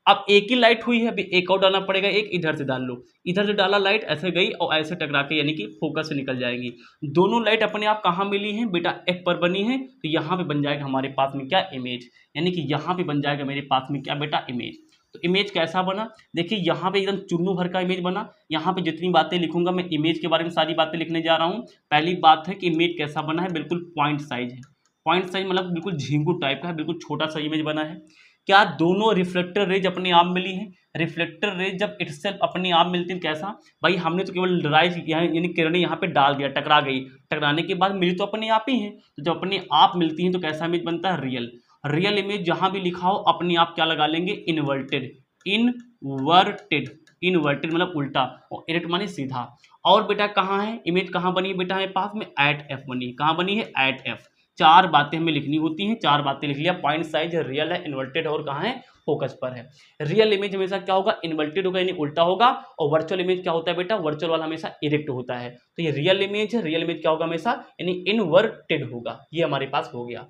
अब एक ही लाइट हुई है, अभी एक और डालना पड़ेगा, एक इधर से डाल लो, इधर से डाला लाइट ऐसे गई और ऐसे टकरा के यानी कि फोकस से निकल जाएगी। दोनों लाइट अपने आप कहाँ मिली हैं बेटा, एफ पर बनी है, तो यहाँ पे बन जाएगा हमारे पास में क्या, इमेज, यानी कि यहाँ पे बन जाएगा मेरे पास में क्या बेटा, इमेज। तो इमेज कैसा बना, देखिए यहाँ पे एकदम चुन्नू भर का इमेज बना। यहाँ पे जितनी बातें लिखूंगा मैं इमेज के बारे में सारी बातें लिखने जा रहा हूँ। पहली बात है कि इमेज कैसा बना है, बिल्कुल पॉइंट साइज है, पॉइंट साइज मतलब बिल्कुल झींगू टाइप का है, बिल्कुल छोटा सा इमेज बना है। क्या दोनों रिफ्लेक्टर रेज अपने आप मिली है, रिफ्लेक्टर रेज जब इटसेल्फ अपने आप मिलती है कैसा, भाई हमने तो केवल राइज यानी किरणें यहाँ पे डाल दिया, टकरा गई, टकराने के बाद मिली तो अपने आप ही है, तो जब अपने आप मिलती हैं तो कैसा इमेज बनता है, रियल। रियल इमेज जहाँ भी लिखा हो अपने आप क्या लगा लेंगे, इन्वर्टेड, इनवर्टेड, इनवर्टेड मतलब उल्टा, और इरेक्ट माने सीधा। और बेटा कहाँ है इमेज, कहाँ बनी है बेटा हमारे पास में, एट एफ बनी, कहाँ बनी है, एट एफ। चार बातें हमें लिखनी होती हैं, चार बातें लिख लिया, पॉइंट साइज है, रियल है, इन्वर्टेड और कहाँ है, फोकस पर है। रियल इमेज हमेशा क्या होगा, इन्वर्टेड होगा यानी उल्टा होगा, और वर्चुअल इमेज क्या होता है बेटा, वर्चुअल वाला हमेशा इरेक्ट होता है। तो ये रियल इमेज है, रियल इमेज क्या होगा हमेशा, यानी इनवर्टेड होगा। ये हमारे पास हो गया।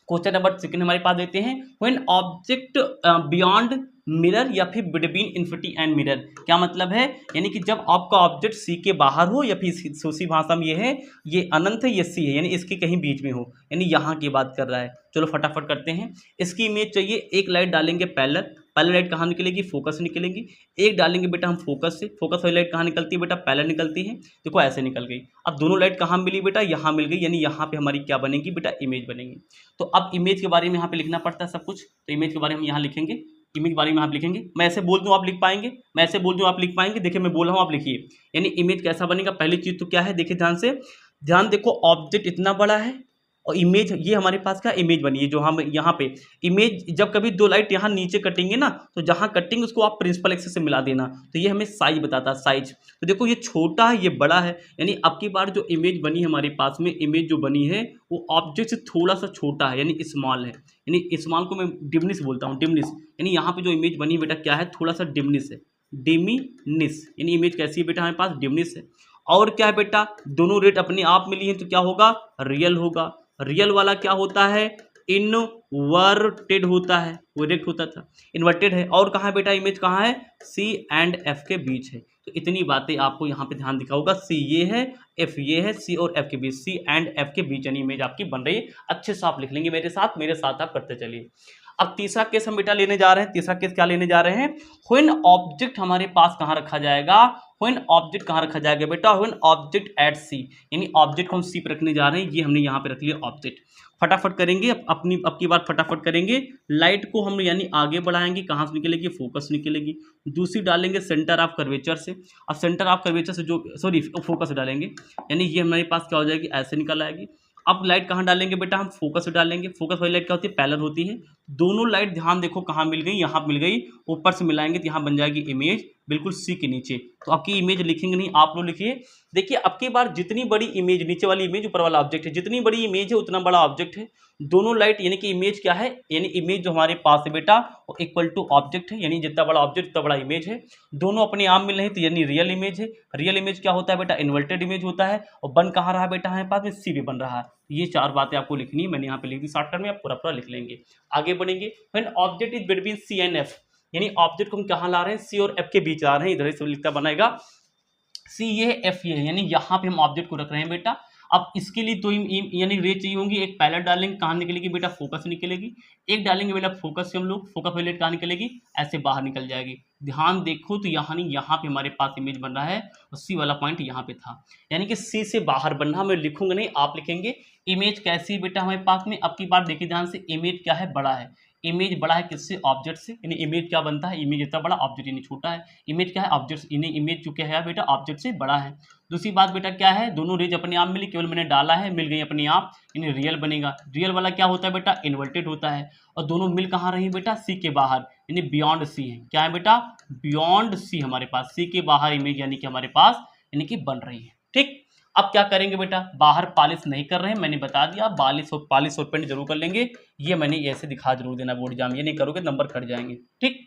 क्वेश्चन नंबर सेकंड हमारे पास देते हैं, व्हेन ऑब्जेक्ट बियॉन्ड मिरर या फिर बिटवीन इन्फिनिटी एंड मिरर, क्या मतलब है, यानी कि जब आपका ऑब्जेक्ट सी के बाहर हो या फिर दूसरी भाषा में ये है, ये अनंत है, ये सी है, यानी इसके कहीं बीच में हो, यानी यहाँ की बात कर रहा है। चलो फटाफट करते हैं। इसकी इमेज चाहिए, एक लाइट डालेंगे पैरेलल, पैरेलल लाइट कहाँ निकलेगी, फोकस निकलेगी। एक डालेंगे बेटा हम फोकस से, फोकस वाली लाइट कहाँ निकलती है बेटा, पैरेलल निकलती है, देखो ऐसे निकल गई। अब दोनों लाइट कहाँ मिली बेटा, यहाँ मिल गई, यानी यहाँ पे हमारी क्या बनेगी बेटा, इमेज बनेगी। तो अब इमेज के बारे में यहाँ पे लिखना पड़ता है सब कुछ, तो इमेज के बारे में यहाँ लिखेंगे, इमेज के बारे में आप लिखेंगे। मैं ऐसे बोल दूं आप लिख पाएंगे, मैं ऐसे बोल दूं आप लिख पाएंगे, देखिए मैं बोल रहा हूँ आप लिखिए। यानी इमेज कैसा बनेगा, पहली चीज तो क्या है, देखिए ध्यान से, ध्यान देखो, ऑब्जेक्ट इतना बड़ा है और इमेज ये हमारे पास क्या इमेज बनी है, जो हम यहाँ पे इमेज, जब कभी दो लाइट यहाँ नीचे कटेंगे ना, तो जहाँ कटेंगे उसको आप प्रिंसिपल एक्सिस से मिला देना, तो ये हमें साइज बताता है, साइज। तो देखो ये छोटा है, ये बड़ा है, यानी अब की बार जो इमेज बनी है हमारे पास में, इमेज जो बनी है वो ऑब्जेक्ट से थोड़ा सा छोटा है, यानी स्मॉल है, यानी स्मॉल को मैं डिमनिस बोलता हूँ, डिमनिस, यानी यहाँ पे जो इमेज बनी बेटा क्या है, थोड़ा सा डिमनिस है, डिमिनिस, यानी इमेज कैसी है बेटा हमारे पास, डिमनिस है। और क्या है बेटा, दोनों रेट अपने आप मिली है तो क्या होगा, रियल होगा। रियल वाला क्या होता है, इनवर्टेड होता है, वो इरेक्ट होता था, इन्वर्टेड है। और कहाँ है बेटा इमेज, कहाँ है, सी एंड एफ के बीच है। तो इतनी बातें आपको यहाँ पे ध्यान दिखा होगा, सी ये है, एफ ये है, सी और एफ के बीच, सी एंड एफ के बीच यानी इमेज आपकी बन रही है। अच्छे से आप लिख लेंगे मेरे साथ आप करते चलिए। अब तीसरा केस हम बेटा लेने जा रहे हैं, तीसरा केस क्या लेने जा रहे हैं, व्हेन ऑब्जेक्ट हमारे पास कहाँ रखा जाएगा, व्हेन ऑब्जेक्ट कहाँ रखा जाएगा बेटा, व्हेन ऑब्जेक्ट एट सी, यानी ऑब्जेक्ट को हम सी पर रखने जा रहे हैं, ये हमने यहाँ पे रख लिया ऑब्जेक्ट। फटाफट करेंगे अब की बार फटाफट करेंगे। लाइट को हम यानी आगे बढ़ाएंगे, कहाँ से निकलेगी, फोकस निकलेगी, दूसरी डालेंगे सेंटर ऑफ कर्वेचर से। अब सेंटर ऑफ कर्वेचर से जो सॉरी फोकस डालेंगे, यानी ये हमारे पास क्या हो जाएगी, ऐसे निकल आएगी। अब लाइट कहाँ डालेंगे बेटा, हम फोकस डालेंगे, फोकस वाली लाइट क्या होती है, पैरेलल होती है। दोनों लाइट ध्यान देखो कहाँ मिल गई, यहाँ मिल गई, ऊपर से मिलाएंगे तो यहाँ बन जाएगी इमेज बिल्कुल सी के नीचे। तो आपकी इमेज लिखेंगे नहीं, आप लोग लिखिए। देखिए अब की बार जितनी बड़ी इमेज, नीचे वाली इमेज ऊपर वाला ऑब्जेक्ट है, जितनी बड़ी इमेज है उतना बड़ा ऑब्जेक्ट है। दोनों लाइट यानी कि इमेज क्या है, यानी इमेज जो हमारे पास है बेटा वो इक्वल टू ऑब्जेक्ट है, यानी जितना बड़ा ऑब्जेक्ट उतना बड़ा इमेज है। दोनों अपने आप मिल रहे हैं तो यानी रियल इमेज है। रियल इमेज क्या होता है बेटा, इन्वर्टेड इमेज होता है। और बन कहाँ रहा बेटा हमारे पास में, सी भी बन रहा है। ये चार बातें आपको लिखनी है, मैंने यहाँ पे लिख दी शॉर्टकट में, आप पूरा लिख लेंगे। आगे बढ़ेंगे, when object is between C and F, यानी ऑब्जेक्ट को हम कहाँ ला रहे हैं, सी और एफ के बीच ला रहे हैं। इधर से लिखता बनाएगा, सी ये है, एफ ये है, यानी यहाँ पे हम ऑब्जेक्ट को रख रहे हैं बेटा। अब इसके लिए तो यानी रे चाहिए होंगी, एक पैरेलल डालेंगे, कहाँ निकलेगी बेटा, फोकस निकलेगी। एक डालेंगे बेटा फोकस से हम लोग, फोकस वाली लाइट कहाँ निकलेगी, ऐसे बाहर निकल जाएगी। ध्यान देखो तो यहाँ पे हमारे पास इमेज बन रहा है और सी वाला पॉइंट यहाँ पे था, यानी कि सी से बाहर बनना, मैं लिखूंगा नहीं आप लिखेंगे। इमेज कैसी बेटा हमारे पास में, अब की बात देखिए ध्यान से, इमेज क्या है, बड़ा है। इमेज बड़ा है किससे, ऑब्जेक्ट से, यानी इमेज क्या बनता है, इमेज इतना बड़ा, ऑब्जेक्ट यानी छोटा है। इमेज क्या है, ऑब्जेक्ट, यानी इमेज जो क्या है बेटा ऑब्जेक्ट से बड़ा है। दूसरी बात बेटा क्या है, दोनों रेज अपने आप मिली, केवल मैंने डाला है, मिल गई अपने आप, यानी रियल बनेगा। रियल वाला क्या होता है बेटा, इन्वर्टेड होता है। और दोनों मिल कहाँ रही बेटा, सी के बाहर, यानी बियॉन्ड सी है। क्या है बेटा, बियॉन्ड सी हमारे पास, सी के बाहर इमेज यानी कि हमारे पास यानी कि बन रही है। ठीक, अब क्या करेंगे बेटा, बाहर पॉलिश नहीं कर रहे हैं, मैंने बता दिया, पॉलिश और पेंट जरूर कर लेंगे। ये मैंने ऐसे दिखा जरूर देना बोर्ड एग्जाम, ये नहीं करोगे नंबर कट जाएंगे। ठीक,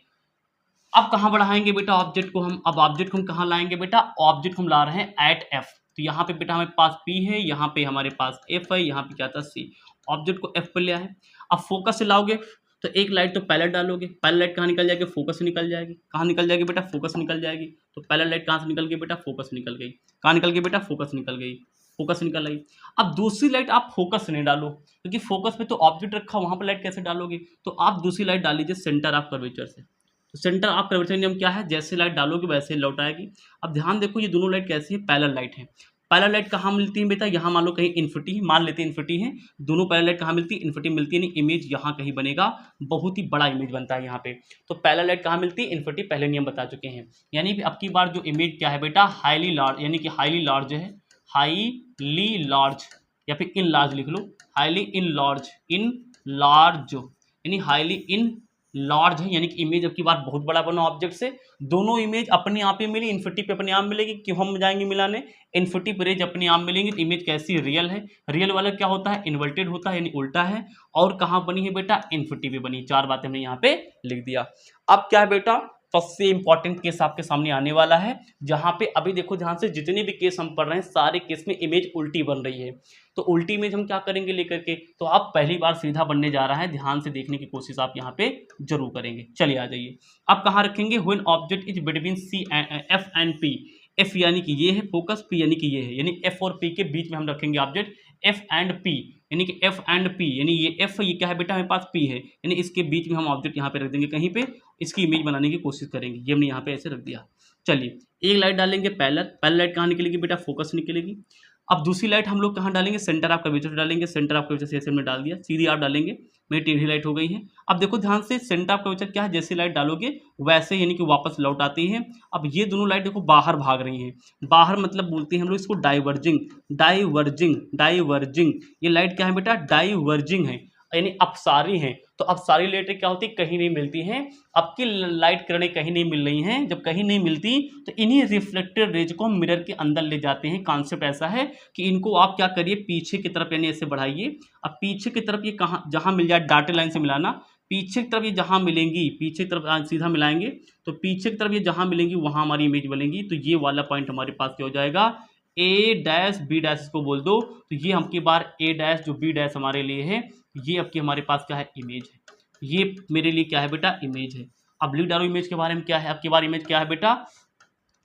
अब कहाँ बढ़ाएंगे बेटा ऑब्जेक्ट को हम, अब ऑब्जेक्ट को हम कहाँ लाएंगे बेटा, ऑब्जेक्ट हम ला रहे हैं एट एफ। तो यहाँ पे बेटा हमारे पास पी है, यहाँ पे हमारे पास एफ है, यहाँ पे क्या था सी। ऑब्जेक्ट को एफ पे लिया है। अब फोकस से लाओगे, तो एक लाइट तो पहले डालोगे, पहले लाइट कहाँ निकल जाएगी, फोकस निकल जाएगी। कहाँ निकल जाएगी बेटा, फोकस निकल जाएगी। तो पहले लाइट कहाँ से निकल गई बेटा, फोकस निकल गई। कहाँ निकल गई बेटा, फोकस निकल गई, फोकस निकल गई। अब दूसरी लाइट आप फोकस नहीं डालो, क्योंकि फोकस पे तो ऑब्जेक्ट रखा, वहां पर लाइट कैसे डालोगे, तो आप दूसरी लाइट डाल लीजिए सेंटर ऑफ कर्वेचर से। तो सेंटर ऑफ कर्वेचर नियम क्या है, जैसे लाइट डालोगे वैसे लौट आएगी। अब ध्यान देखो ये दोनों लाइट कैसी है, पैरेलल लाइट है। पैरेलल लाइट कहाँ मिलती है बेटा, यहाँ मान लो कहीं इन्फिनिटी है, मान लेते हैं इन्फिनिटी है, दोनों पैरेलल लाइट कहाँ मिलती है, इन्फिनिटी मिलती है, नहीं इमेज यहाँ कहीं बनेगा, बहुत ही बड़ा इमेज बनता है यहाँ पे। तो पैरेलल लाइट कहाँ मिलती है, इन्फिनिटी, पहले नियम बता चुके हैं। यानी कि अब की बार जो इमेज क्या है बेटा, हाईली लार्ज, यानी कि हाईली लार्ज है, हाईली लार्ज, या फिर इन लार्ज लिख लो, highly enlarge, enlarge यानी हाईली इन लार्ज है, यानी कि इमेज अब की बार बहुत बड़ा बना ऑब्जेक्ट से। दोनों इमेज अपने आप ही मिली, इन्फिनिटी पे अपने आप मिलेगी, क्यों हम जाएंगे मिलाने, इन्फिनिटी पे रेज अपने आप मिलेंगे। तो इमेज कैसी, रियल है। रियल वाला क्या होता है, इन्वर्टेड होता है, यानी उल्टा है। और कहाँ बनी है बेटा, इन्फिनिटी पे बनी। चार बातें हमने यहाँ पे लिख दिया। अब क्या है बेटा, सबसे इंपॉर्टेंट केस आपके सामने आने वाला है, जहां पे अभी देखो ध्यान से, जितने भी केस हम पढ़ रहे हैं सारे केस में इमेज उल्टी बन रही है। तो उल्टी इमेज हम क्या करेंगे लेकर के, तो आप पहली बार सीधा बनने जा रहा है, ध्यान से देखने की कोशिश आप यहाँ पे जरूर करेंगे। चलिए आ जाइए, आप कहाँ रखेंगे, when object is between C F and P. F यानी कि ये है फोकस, पी यानी कि ये है, यानी एफ और पी के बीच में हम रखेंगे ऑब्जेक्ट, एफ एंड पी, यानी कि एफ एंड पी, यानी ये एफ, ये क्या है बेटा हमारे पास पी है, यानी इसके बीच में हम ऑब्जेक्ट यहाँ पे रख देंगे कहीं पे, इसकी इमेज बनाने की कोशिश करेंगे। ये हमने यहाँ पे ऐसे रख दिया। चलिए एक लाइट डालेंगे पैरेलल, पैरेलल लाइट कहाँ निकलेगी बेटा, फोकस निकलेगी। अब दूसरी लाइट हम लोग कहाँ डालेंगे, सेंटर ऑफ कर्वेचर डालेंगे, सेंटर ऑफ कर्वेचर से ऐसे हमने डाल दिया, सीधी आप डालेंगे, मेरी टेढ़ी लाइट हो गई है। अब देखो ध्यान से, सेंटर ऑफ कर्वेचर क्या है, जैसे लाइट डालोगे वैसे यानी कि वापस लौट आती है। अब ये दोनों लाइट देखो बाहर भाग रही हैं, बाहर मतलब बोलते हैं हम लोग इसको डाइवर्जिंग, डाइवर्जिंग, डाइवर्जिंग। ये लाइट क्या है बेटा, डाइवर्जिंग है, यानी अपसारी हैं। तो अपसारी लाइटें क्या होती है, कहीं नहीं मिलती हैं। अब की लाइट किरणें कहीं नहीं मिल रही हैं, जब कहीं नहीं मिलती तो इन्हीं रिफ्लेक्टेड रेज को हम मिरर के अंदर ले जाते हैं। कॉन्सेप्ट ऐसा है कि इनको आप क्या करिए, पीछे की तरफ यानी ऐसे बढ़ाइए। अब पीछे की तरफ ये कहाँ, जहाँ मिल जाए डॉटेड लाइन से मिलाना, पीछे की तरफ ये जहाँ मिलेंगी, पीछे की तरफ सीधा मिलाएंगे, तो पीछे की तरफ ये जहाँ मिलेंगी वहाँ हमारी इमेज बनेगी। तो ये वाला पॉइंट हमारे पास क्या हो जाएगा, ए डैश बी डैश इसको बोल दो। तो ये हम की बार ए डैश जो बी डैश हमारे लिए है, ये अब की हमारे पास क्या है, इमेज है। ये मेरे लिए क्या है बेटा, इमेज है। अब लिख डालो इमेज के बारे में क्या है, अब की बार इमेज क्या है बेटा,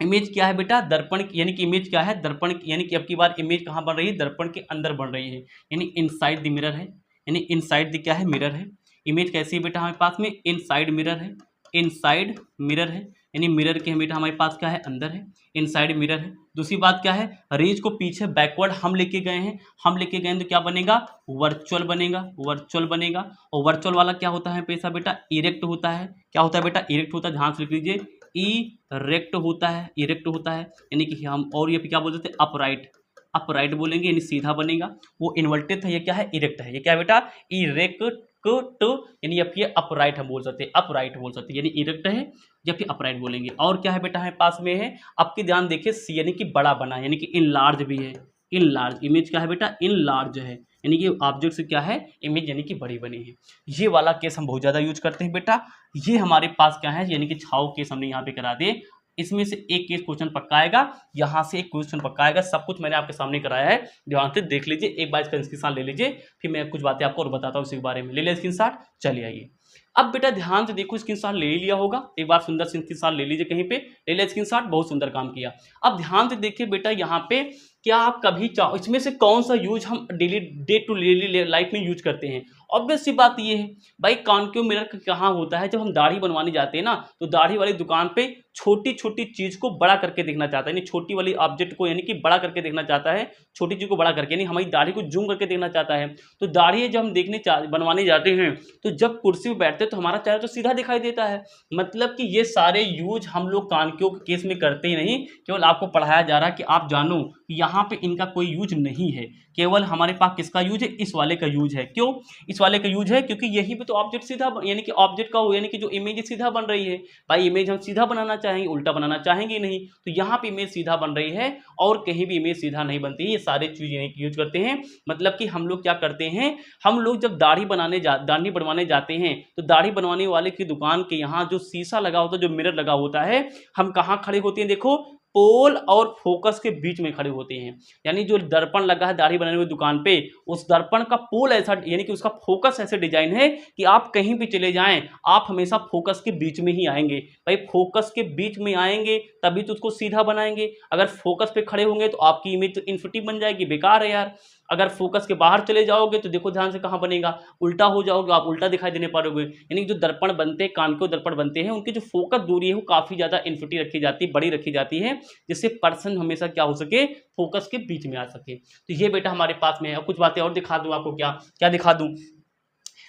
इमेज क्या है बेटा, दर्पण, यानी कि इमेज क्या है, दर्पण, यानी कि अब की बार इमेज कहाँ बन रही है, दर्पण के अंदर बन रही है, यानी इनसाइड द मिरर है, यानी इनसाइड द क्या है, मिरर है। इमेज कैसी है बेटा हमारे पास में, इनसाइड मिरर है, इनसाइड मिरर है, यानी मिरर के बेटा हमारे पास क्या है, अंदर है, इनसाइड मिरर है। दूसरी बात क्या है, रेज को पीछे बैकवर्ड हम लेके गए हैं, हम लेके गए तो क्या बनेगा, वर्चुअल बनेगा, वर्चुअल बनेगा। और वर्चुअल वाला क्या होता है पैसा बेटा, इरेक्ट होता है। क्या होता है बेटा, इरेक्ट होता है, ध्यान से लिख लीजिए, इरेक्ट होता है, इरेक्ट होता है, यानी कि हम, और ये क्या बोलते थे, अपराइट, अपराइट बोलेंगे, यानी सीधा बनेगा। वो इन्वर्टेड था, ये क्या है, इरेक्ट है। ये क्या है बेटा, इरेक्ट, यानी अब ये अपराइट हम बोल सकते हैं, अपराइट बोल सकते हैं, यानी इरेक्ट है या फिर अपराइट बोलेंगे। और क्या है बेटा हमारे पास में है, आपके ध्यान देखिए, सी यानी कि बड़ा बना, यानी कि इन लार्ज भी है, इन लार्ज। इमेज क्या है बेटा, इन लार्ज है, यानी कि ऑब्जेक्ट से क्या है, इमेज यानी कि बड़ी बनी है। ये वाला केस हम बहुत ज़्यादा यूज करते हैं बेटा। ये हमारे पास क्या है, यानी कि छाव केस हमने यहाँ पे करा दिए। इसमें से एक केस क्वेश्चन पक्का आएगा, यहाँ से एक क्वेश्चन पक्का आएगा। सब कुछ मैंने आपके सामने कराया है, ध्यान से देख लीजिए। एक बार इसका स्क्रीनशॉट ले लीजिए, फिर मैं कुछ बातें आपको और बताता हूँ इसी के बारे में। ले लिया स्क्रीनशॉट, चलिए आइए। अब बेटा ध्यान से देखो, स्क्रीनशॉट ले लिया होगा, एक बार सुंदर से स्क्रीनशॉट ले लीजिए, कहीं पे ले लिया स्क्रीनशॉट, बहुत सुंदर काम किया। अब ध्यान से देखिए बेटा, यहाँ पे क्या आप कभी चाहो, इसमें से कौन सा यूज हम daily, day to daily life में यूज करते हैं। ऑब्वियस सी बात ये है भाई, कॉन्केव मिरर कहाँ होता है, जब हम दाढ़ी बनवाने जाते हैं ना, तो दाढ़ी वाली दुकान पे छोटी छोटी चीज को बड़ा करके देखना चाहता है, यानी छोटी वाली ऑब्जेक्ट को यानी कि बड़ा करके देखना चाहता है, छोटी चीज को बड़ा करके, यानी हमारी दाढ़ी को जूम करके देखना चाहता है। तो दाढ़ी जब हम देखने बनवाने जाते हैं, तो जब कुर्सी पर बैठते हैं तो हमारा चेहरा तो सीधा दिखाई देता है। मतलब कि ये सारे यूज हम लोग कॉन्केव के केस में करते ही नहीं, केवल आपको पढ़ाया जा रहा है कि आप जानो यहाँ पे इनका कोई यूज नहीं है। केवल हमारे पास किसका यूज है, इस वाले का यूज है। क्यों इस वाले का यूज है, क्योंकि यही पे तो ऑब्जेक्ट सीधा, यानी कि ऑब्जेक्ट का हो, यानी कि जो इमेज सीधा बन रही है। भाई इमेज हम सीधा बनाना चाहेंगे, उल्टा बनाना चाहेंगे नहीं, तो यहाँ पे इमेज सीधा बन रही है, और कहीं भी इमेज सीधा नहीं बनती है। ये सारे चीज यूज करते हैं। मतलब कि हम लोग क्या करते हैं, हम लोग जब दाढ़ी बनवाने जाते हैं, तो दाढ़ी बनवाने वाले की दुकान के यहाँ जो शीशा लगा होता है, जो मिरर लगा होता है, हम कहाँ खड़े होते हैं, देखो पोल और फोकस के बीच में खड़े होते हैं। यानी जो दर्पण लगा है दाढ़ी बनाने वाली दुकान पे, उस दर्पण का पोल ऐसा यानी कि उसका फोकस ऐसे डिजाइन है कि आप कहीं भी चले जाएं आप हमेशा फोकस के बीच में ही आएंगे। भाई फोकस के बीच में आएंगे तभी तो उसको सीधा बनाएंगे। अगर फोकस पे खड़े होंगे तो आपकी इमेज तो इनफिटी बन जाएगी, बेकार है यार। अगर फोकस के बाहर चले जाओगे तो देखो ध्यान से कहाँ बनेगा, उल्टा हो जाओगे, आप उल्टा दिखाई देने पाओगे। यानी जो दर्पण बनते हैं, कान के दर्पण बनते हैं, उनकी जो फोकस दूरी है वो काफी ज्यादा इनफिटी रखी जाती है, बड़ी रखी जाती है, जिससे पर्सन हमेशा क्या हो सके, फोकस के बीच में आ सके। तो ये बेटा हमारे पास में है। और कुछ बातें और दिखा दूं आपको, क्या क्या दिखा दूं,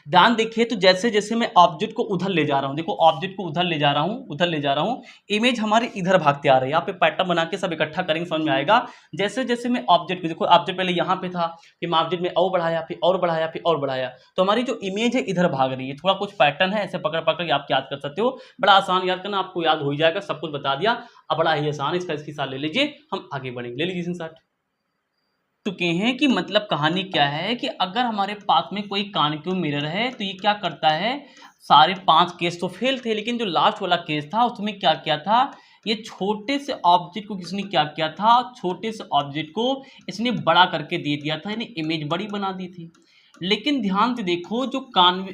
ध्यान देखिए। तो जैसे जैसे मैं ऑब्जेक्ट को उधर ले जा रहा हूं, देखो ऑब्जेक्ट को उधर ले जा रहा हूं, उधर ले जा रहा हूं, इमेज हमारे इधर भागते आ रही है। यहाँ पे पैटर्न बना के सब इकट्ठा करेंगे, समझ में आएगा। जैसे जैसे मैं ऑब्जेक्ट को, देखो ऑब्जेक्ट पहले यहाँ पे था, फिर मैं ऑब्जेक्ट में और बढ़ाया, फिर और बढ़ाया, फिर और बढ़ाया, तो हमारी जो इमेज है इधर भाग रही है। थोड़ा कुछ पैटर्न है, ऐसे पकड़ पकड़ के आप याद कर सकते हो, बड़ा आसान याद करना, आपको याद हो ही जाएगा, सब कुछ बता दिया। अब बड़ा ही आसान, इसका स्क्रीनशॉट ले लीजिए, हम आगे बढ़ेंगे। ले लीजिए स्क्रीनशॉट। चुके हैं कि मतलब कहानी क्या है कि अगर हमारे पास में कोई कॉन्केव मिरर है तो ये क्या करता है, सारे 5 केस तो फेल थे, लेकिन जो लास्ट वाला केस था उसमें क्या किया था, ये छोटे से ऑब्जेक्ट को किसने क्या किया था, छोटे से ऑब्जेक्ट को इसने बड़ा करके दे दिया था, यानी इमेज बड़ी बना दी थी। लेकिन ध्यान से देखो, जो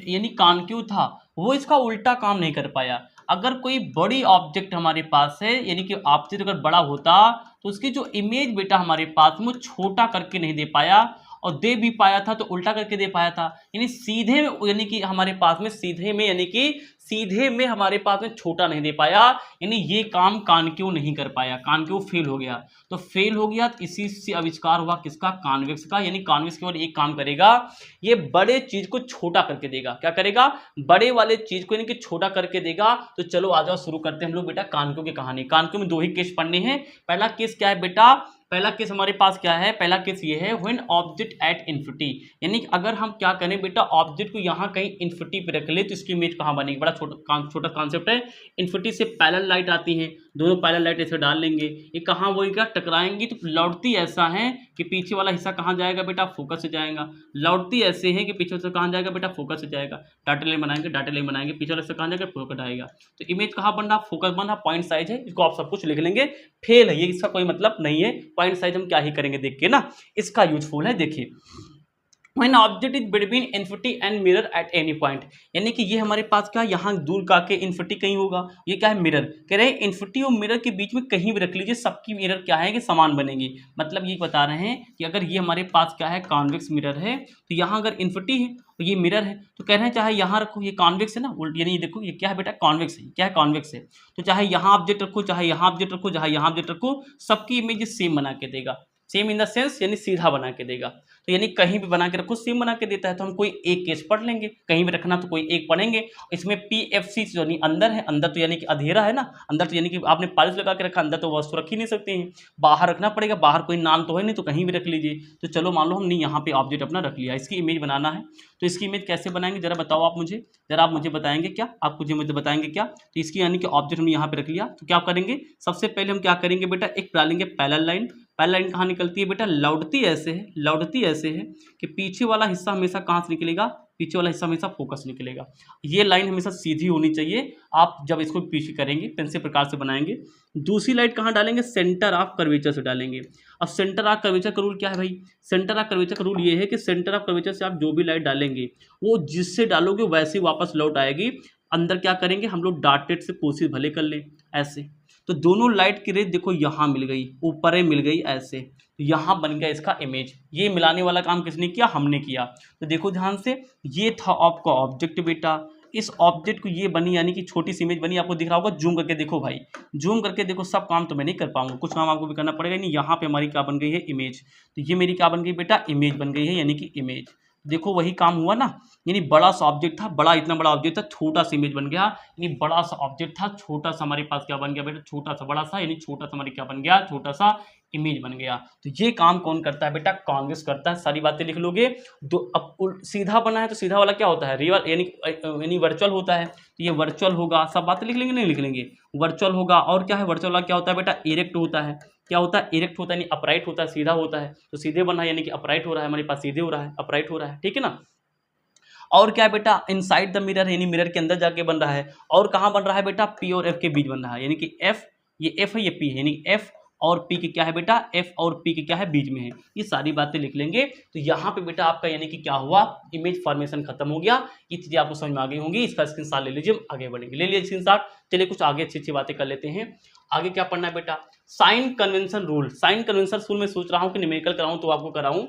यानी कॉन्केव था वो इसका उल्टा काम नहीं कर पाया। अगर कोई बड़ी ऑब्जेक्ट हमारे पास है, यानी कि ऑब्जेक्ट अगर बड़ा होता तो उसकी जो इमेज बेटा हमारे पास में छोटा करके नहीं दे पाया, और दे भी पाया था तो उल्टा करके दे पाया था। यानी सीधे में, यानी कि हमारे पास में सीधे में, यानी कि सीधे में हमारे पास में छोटा नहीं दे पाया, यानी ये काम कॉन्केव नहीं कर पाया, कॉन्केव फेल हो गया। तो फेल हो गया तो इसी से आविष्कार हुआ किसका, कॉन्वेक्स का। यानी कॉन्वेक्स केवल एक काम करेगा, ये बड़े चीज को छोटा करके देगा। क्या करेगा, बड़े वाले चीज को यानी कि छोटा करके देगा। तो चलो आ जाओ, शुरू करते हैं हम लोग बेटा कॉन्केव की कहानी। कॉन्केव में 2 ही केस पढ़ने हैं। पहला केस क्या है बेटा, पहला केस हमारे पास क्या है, पहला केस ये है व्हेन ऑब्जेक्ट एट इन्फिनिटी, यानी कि अगर हम क्या करें बेटा, ऑब्जेक्ट को यहाँ कहीं इन्फिनिटी पे रख ले तो इसकी इमेज कहाँ बनेगी। बड़ा छोटा कॉन्सेप्ट है। इन्फिनिटी से पैरेलल लाइट आती है, दोनों पैरेलल लाइट ऐसे डाल लेंगे, ये कहाँ वो क्या टकराएंगी, तो लौटती ऐसा है कि पीछे वाला हिस्सा कहाँ जाएगा बेटा, फोकस से जाएगा। लौटती ऐसे है कि पीछे से कहाँ जाएगा बेटा, फोकस से जाएगा। डाटा लाइन बनाएंगे, डाटा लाइन बनाएंगे, पीछे वाले से कहाँ जाएगा, फोकस आएगा। तो इमेज कहाँ बन रहा, फोकस बन रहा, पॉइंट साइज है, इसको आप सब कुछ लिख लेंगे। फेल है ये, इसका कोई मतलब नहीं है। पॉइंट साइज हम क्या ही करेंगे देख के ना, इसका यूजफुल है। देखिए when object is between infinity and mirror at any point, यानी कि ये हमारे पास क्या, यहाँ दूर का के इन्फिनिटी कहीं होगा, ये क्या है मिरर, कह रहे हैं इन्फिनिटी और मिरर के बीच में कहीं भी रख लीजिए, सबकी मिरर क्या है कि समान बनेंगी। मतलब ये बता रहे हैं कि अगर ये हमारे पास क्या है, कॉन्वेक्स मिरर है, तो यहाँ अगर इन्फिनिटी है तो ये मिरर है, तो कह रहे हैं चाहे यहाँ रखो, ये कॉन्वेक्स है ना, यानी देखो ये क्या है बेटा, कॉन्वेक्स है। क्या है, कॉन्वेक्स है। तो चाहे यहाँ ऑब्जेक्ट रखो, चाहे यहाँ ऑब्जेक्ट रखो, चाहे यहाँ ऑब्जेक्ट रखो, सबकी इमेज सेम बना के देगा। सेम इन द सेंस यानी सीधा बना के देगा। तो यानी कहीं भी बना के रखो, सेम बना के देता है। तो हम कोई एक केस पढ़ लेंगे, कहीं भी रखना तो कोई एक पढ़ेंगे। इसमें PFC यानी अंदर है, अंदर तो यानी कि अंधेरा है ना, अंदर तो यानी कि आपने पालिश लगा के रखा, अंदर तो वस्तु रख ही नहीं सकते हैं, बाहर रखना पड़ेगा। बाहर कोई नाम तो है नहीं, तो कहीं भी रख लीजिए। तो चलो मान लो हमने यहाँ पे ऑब्जेक्ट अपना रख लिया, इसकी इमेज बनाना है। तो इसकी इमेज कैसे बनाएंगे जरा बताओ आप मुझे, जरा आप मुझे बताएंगे क्या, आप मुझे बताएंगे क्या। तो इसकी यानी कि ऑब्जेक्ट हमने यहाँ पे रख लिया, तो क्या करेंगे, सबसे पहले हम क्या करेंगे बेटा, एक डालेंगे पैरेलल लाइन। पैरेलल लाइन कहाँ निकलती है बेटा, लौटती ऐसे है, लौटती ऐसे है कि पीछे वाला हिस्सा हमेशा कहाँ से निकलेगा, पीछे वाला हिस्सा हमेशा फोकस निकलेगा। ये लाइन हमेशा सीधी होनी चाहिए। आप जब इसको पीछे करेंगे तो इसी प्रकार से बनाएंगे। दूसरी लाइन कहाँ डालेंगे, सेंटर ऑफ कर्वेचर से डालेंगे। अब सेंटर ऑफ कर्वेचर का रूल क्या है भाई, सेंटर ऑफ कर्वेचर का रूल ये है कि सेंटर ऑफ कर्वेचर से आप जो भी लाइट डालेंगे वो जिससे डालोगे वैसे वापस लौट आएगी। अंदर क्या करेंगे हम लोग, डॉटेड से कोशिश भले कर लें ऐसे, तो दोनों लाइट की रेस देखो यहाँ मिल गई, ऊपर ही मिल गई ऐसे, तो यहाँ बन गया इसका इमेज। ये मिलाने वाला काम किसने किया, हमने किया। तो देखो ध्यान से, ये था आपका ऑब्जेक्ट बेटा, इस ऑब्जेक्ट को ये बनी, यानी कि छोटी सी इमेज बनी, आपको दिख रहा होगा। जूम करके देखो भाई, जूम करके देखो, सब काम तो मैं नहीं कर पाऊंगा, कुछ काम आपको भी करना पड़ेगा। नहीं, यहाँ पे हमारी क्या बन गई है, इमेज। तो ये मेरी क्या बन गई बेटा, इमेज बन गई है, यानी कि इमेज। देखो वही काम हुआ ना, यानी बड़ा सा ऑब्जेक्ट था, बड़ा इतना बड़ा ऑब्जेक्ट था, छोटा सा इमेज बन गया। यानी बड़ा सा ऑब्जेक्ट था, छोटा सा हमारे पास क्या बन गया बेटा, छोटा सा बड़ा सा, यानी छोटा सा हमारे क्या बन गया, छोटा सा इमेज बन गया। तो ये काम कौन करता है बेटा, कॉन्वेक्स करता है। सारी बातें लिख लोगे। दो अब सीधा बना है तो सीधा वाला क्या होता है, रियल यानी वर्चुअल होता है, तो ये वर्चुअल होगा। सब बातें लिख लेंगे, नहीं लिख लेंगे, वर्चुअल होगा। और क्या है, वर्चुअल वाला क्या होता है बेटा, इरेक्ट होता है। क्या होता है, इरेक्ट होता है, यानी अपराइट होता है, सीधा होता है। तो सीधे बना है, यानी कि अपराइट हो रहा है, हमारे पास सीधे हो रहा है, अपराइट हो रहा है, ठीक है ना। और क्या है बेटा, इनसाइड द मिरर, यानी मिरर के अंदर जाके बन रहा है। और कहाँ बन रहा है बेटा, P और F के बीच बन रहा है, यानी कि F, ये F है, ये P है, यानी F और पी के क्या है बेटा, एफ और पी के क्या है, बीच में है। ये सारी बातें लिख लेंगे। तो यहाँ पे बेटा आपका यानी कि क्या हुआ, इमेज फॉर्मेशन खत्म हो गया। ये चीजें आपको समझ में आ गई होंगी। इसका स्क्रीनशॉट ले लीजिए, आगे बढ़ेंगे। ले लीजिए स्क्रीनशॉट। चलिए कुछ आगे अच्छी अच्छी बातें कर लेते हैं। आगे क्या पढ़ना है बेटा, sign convention rule. Sign convention rule में सोच रहा हूँ कि न्यूमेरिकल कराऊं तो आपको कराऊं।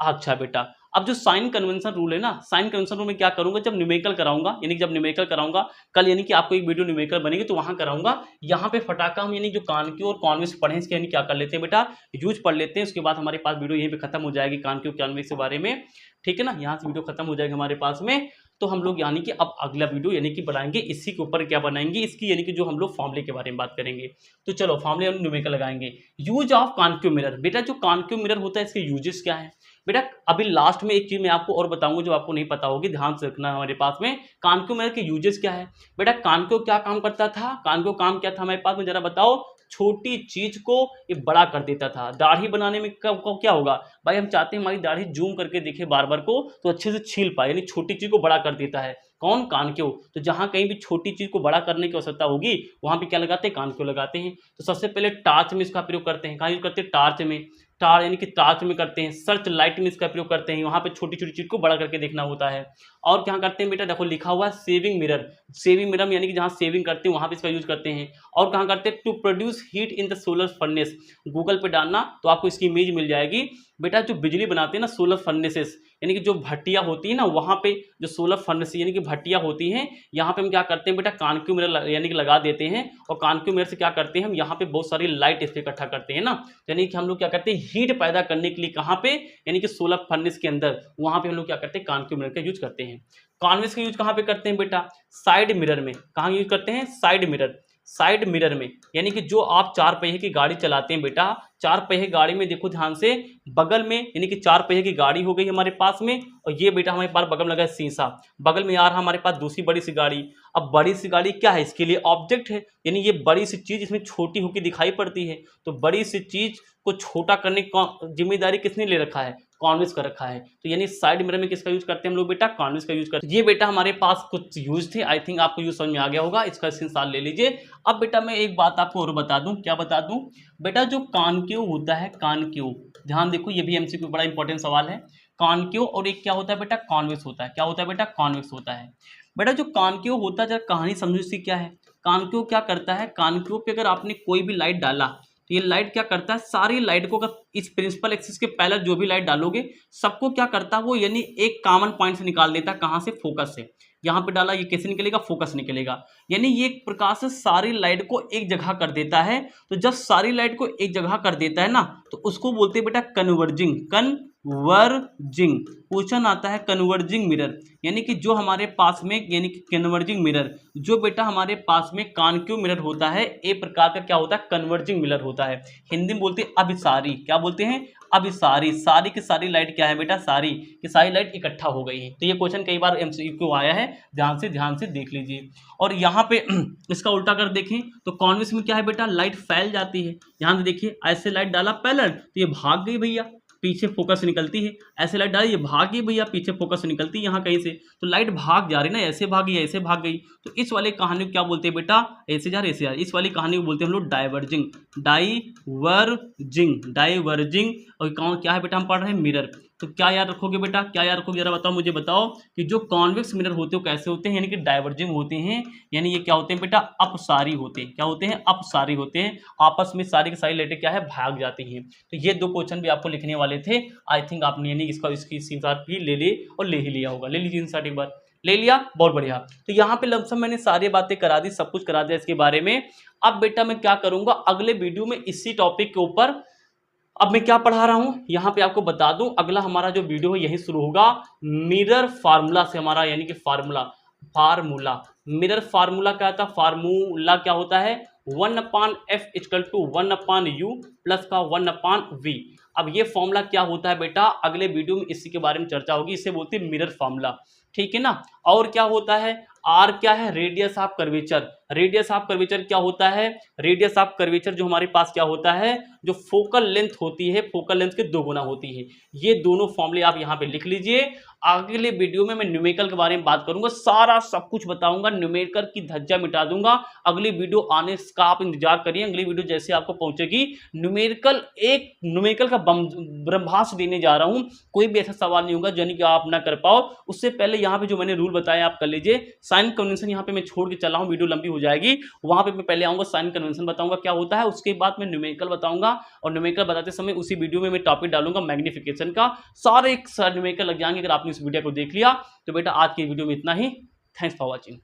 अच्छा बेटा, अब जो साइन कन्वेंशन रूल है ना, साइन कन्वेंशन रूल में क्या करूंगा, जब न्यूमेरिकल कराऊंगा, यानी जब न्यूमेरिकल कराऊंगा कल, यानी कि आपको एक वीडियो न्यूमेरिकल बनेगी तो वहां कराऊंगा। यहाँ पे फटाका हम यानी जो कानक्यू और कॉन्वेक्स पढ़े इसके यानी क्या कर लेते हैं बेटा, यूज पढ़ लेते हैं। उसके बाद हमारे पास वीडियो यहीं पे खत्म हो जाएगी कानक्यू कॉन्वेक्स के बारे में, ठीक है ना। यहाँ से वीडियो खत्म हो जाएगी हमारे पास में। तो हम लोग यानी कि अब अगला वीडियो यानी कि बनाएंगे इसी के ऊपर, क्या बनाएंगे, इसकी यानी कि जो हम लोग फॉर्मूले के बारे में बात करेंगे। तो चलो फॉर्मूले हम न्यूमेरिकल लगाएंगे। यूज ऑफ कॉन्केव मिरर, बेटा जो कॉन्केव मिरर होता है इसके यूजेस क्या है बेटा। अभी लास्ट में एक चीज मैं आपको और बताऊंगा जो आपको नहीं पता होगी, ध्यान से रखना। हमारे पास में कॉन्केव मिरर के यूजेस क्या है बेटा। कॉन्केव क्या काम करता था, कॉन्केव काम क्या था हमारे पास में, जरा बताओ। छोटी चीज को ये बड़ा कर देता था। दाढ़ी बनाने में क्या होगा भाई, हम चाहते हैं हमारी दाढ़ी जूम करके देखे बार बार को तो अच्छे से छील पाए, यानी छोटी चीज को बड़ा कर देता है कौन, कॉन्केव। तो जहां कहीं भी छोटी चीज को बड़ा करने की आवश्यकता होगी वहां पे क्या लगाते हैं, कॉन्केव लगाते हैं। तो सबसे पहले टार्च में इसका प्रयोग करते हैं। कहाँ यूज करते हैं, टार्च में। टार्च यानी कि टार्च में करते हैं। सर्च लाइट में इसका प्रयोग करते हैं, वहां पे छोटी छोटी चीज को बड़ा करके देखना होता है। और क्या करते हैं बेटा, देखो लिखा हुआ है सेविंग मिरर। सेविंग मिरर यानी कि जहां सेविंग करते हैं वहां पे इसका यूज करते हैं। और कहाँ करते हैं, to produce heat in the solar furnace. Google पे डालना तो आपको इसकी इमेज मिल जाएगी। बेटा जो बिजली बनाते हैं ना सोलर फर्नेसेस, यानी कि जो भट्टियां होती है ना, वहां पे जो सोलर फर्नेस यानी कि भट्टियां होती हैं, यहाँ पे हम क्या करते हैं बेटा, कॉन्केव मिरर यानी कि लगा देते हैं। और कॉन्केव मिरर से क्या करते हैं हम, यहाँ पे बहुत सारी लाइट इस पे इकट्ठा करते हैं ना, यानी कि हम लोग क्या करते हैं हीट पैदा करने के लिए, कहाँ पे, यानी कि सोलर फर्नेस के अंदर, वहां पे हम लोग क्या करते हैं कॉन्केव मिरर का यूज करते हैं। कॉन्वेक्स का यूज कहाँ पे करते हैं बेटा, साइड मिरर में। कहाँ यूज करते हैं, साइड मिरर। साइड मिरर में यानी कि जो आप चार पहिए की गाड़ी चलाते हैं बेटा, चार पहिए गाड़ी में देखो ध्यान से, बगल में यानी कि चार पहिए की गाड़ी हो गई हमारे पास में, और ये बेटा हमारे पास बगल में लगा है शीशा, बगल में आ रहा हमारे पास दूसरी बड़ी सी गाड़ी। अब बड़ी सी गाड़ी क्या है, इसके लिए ऑब्जेक्ट है, यानी ये बड़ी सी चीज इसमें छोटी होकर दिखाई पड़ती है। तो बड़ी सी चीज को छोटा करने की जिम्मेदारी किसने ले रखा है, कॉन्वेक्स का रखा है। तो यानी साइड मिरर में किसका यूज करते हैं हम लोग बेटा, कॉन्वेक्स का यूज करते हैं। ये बेटा हमारे पास कुछ यूज थे, आई थिंक आपको यूज समझ में आ गया होगा। इसका स्क्रीनशॉट ले लीजिए। अब बेटा मैं एक बात आपको और बता दूं, क्या बता दूं बेटा, जो कॉन्केव होता है, कॉन्केव, ध्यान देखो ये भी एमसीक्यू बड़ा इंपॉर्टेंट सवाल है। कॉन्केव और एक क्या होता है बेटा, कॉन्वेक्स होता है। क्या होता है बेटा, कॉन्वेक्स होता है। बेटा जो कॉन्केव होता है, जरा कहानी समझो इसकी क्या है। कॉन्केव क्या करता है, कॉन्केव पे अगर आपने कोई भी लाइट डाला तो ये लाइट क्या करता है, सारी लाइट को अगर इस प्रिंसिपल एक्सिस के पैरेलल जो भी लाइट डालोगे सबको क्या करता है वो, यानी एक कॉमन पॉइंट से निकाल देता है। कहां से, फोकस से। यहां पे डाला, ये कैसे निकलेगा, फोकस निकलेगा। यानी ये एक प्रकार से सारी लाइट को एक जगह कर देता है। तो जब सारी लाइट को एक जगह कर देता है ना, तो उसको बोलते हैं बेटा कन्वर्जिंग। कन्वर्जिंग क्वेश्चन आता है, कन्वर्जिंग मिरर, यानी कि जो हमारे पास में, यानी कि कन्वर्जिंग मिरर जो बेटा हमारे पास में कॉन्केव मिरर होता है, एक प्रकार का क्या होता है, कन्वर्जिंग मिरर होता है। हिंदी में बोलते हैं अभिसारी। क्या बोलते हैं, अभिसारी। सारी की सारी लाइट क्या है बेटा, सारी की सारी लाइट इकट्ठा हो गई है। तो ये क्वेश्चन कई बार एमसीक्यू आया है, ध्यान से देख लीजिए। और यहाँ पे इसका उल्टा कर देखें तो कॉन्वेक्स में क्या है बेटा, लाइट फैल जाती है। यहाँ से देखिए, ऐसे लाइट डाला पैरेलल तो ये भाग गई भैया, पीछे फोकस से निकलती है। ऐसे लाइट डाली, ये भाग गई भैया, पीछे फोकस से निकलती है यहाँ कहीं से। तो लाइट भाग जा रही ना, ऐसे भागी ऐसे भाग गई। तो इस वाले कहानी को क्या बोलते हैं बेटा, ऐसे जा रही ऐसे जा रही, इस वाली कहानी को बोलते हैं हम लोग डाइवर्जिंग। Diverging, diverging. और कौन क्या है बेटा, हम पढ़ रहे हैं मिरर। तो क्या याद रखोगे बेटा, क्या याद रखोगे, जरा बताओ, मुझे बताओ कि जो कॉन्वेक्स मिरर होते हैं वो कैसे होते हैं, यानी कि डाइवर्जिंग होते हैं। यानी ये क्या होते हैं बेटा, अपसारी होते हैं। क्या होते हैं, अपसारी होते हैं। आपस में सारी की सारी लाइटें क्या है, भाग जाती हैं। तो ये दो क्वेश्चन भी आपको लिखने वाले थे। आई थिंक आपने यानी इसकी स्क्रीनशॉट भी ले ली और ले ही लिया होगा। ले लीजिए स्क्रीनशॉट एक बार, ले लिया, बहुत बढ़िया। तो यहाँ पे लमसम मैंने सारी बातें करा दी, सब कुछ करा दिया इसके बारे में। अब बेटा मैं क्या करूंगा, अगले वीडियो में इसी टॉपिक के ऊपर अब मैं क्या पढ़ा रहा हूं यहां पे आपको बता दूं। अगला हमारा जो वीडियो है यही शुरू होगा मिरर फार्मूला से हमारा, यानी कि फार्मूला मिरर फार्मूला क्या था, फार्मूला क्या होता है, 1/f = 1/u प्लस का 1/v। अब ये फॉर्मूला क्या होता है बेटा, अगले वीडियो में इसी के बारे में चर्चा होगी। इसे बोलते हैं मिरर फार्मूला, ठीक है ना। और क्या होता है, आर क्या है, radius of curvature. Radius of curvature क्या होता है, रेडियस ऑफ कर्वेचर जो हमारे पास क्या होता है, जो फोकल लेंथ होती है, फोकल लेंथ के 2 गुना होती है। ये दोनों फॉर्मूले आप यहाँ पे लिख लीजिए। अगले वीडियो में मैं न्यूमेरिकल के बारे में बात करूंगा, सारा सब कुछ बताऊंगा, न्यूमेरिकल की धज्जा मिटा दूंगा। अगली वीडियो आने का आप इंतजार करिए, अगली वीडियो जैसे आपको पहुंचेगी न्यूमेरिकल का ब्रह्मास्त्र देने जा रहा हूं। कोई भी ऐसा सवाल नहीं होगा यानी कि आप ना कर पाओ। उससे पहले यहाँ पे जो मैंने रूल बताया आप कर लीजिए। साइन कन्वेंशन यहाँ पे मैं छोड़ के चला हूँ, वीडियो लंबी हो जाएगी, वहां पे मैं पहले आऊंगा, साइन कन्वेंशन बताऊंगा क्या होता है, उसके बाद मैं न्यूमेरिकल बताऊंगा। और न्यूमेरिकल बताते समय उसी वीडियो में मैं टॉपिक डालूंगा मैग्निफिकेशन का, सारे एक न्यूमेरिकल लग जाएंगे। अगर आपने इस वीडियो को देख लिया तो बेटा आज की वीडियो में इतना ही। Thanks for watching.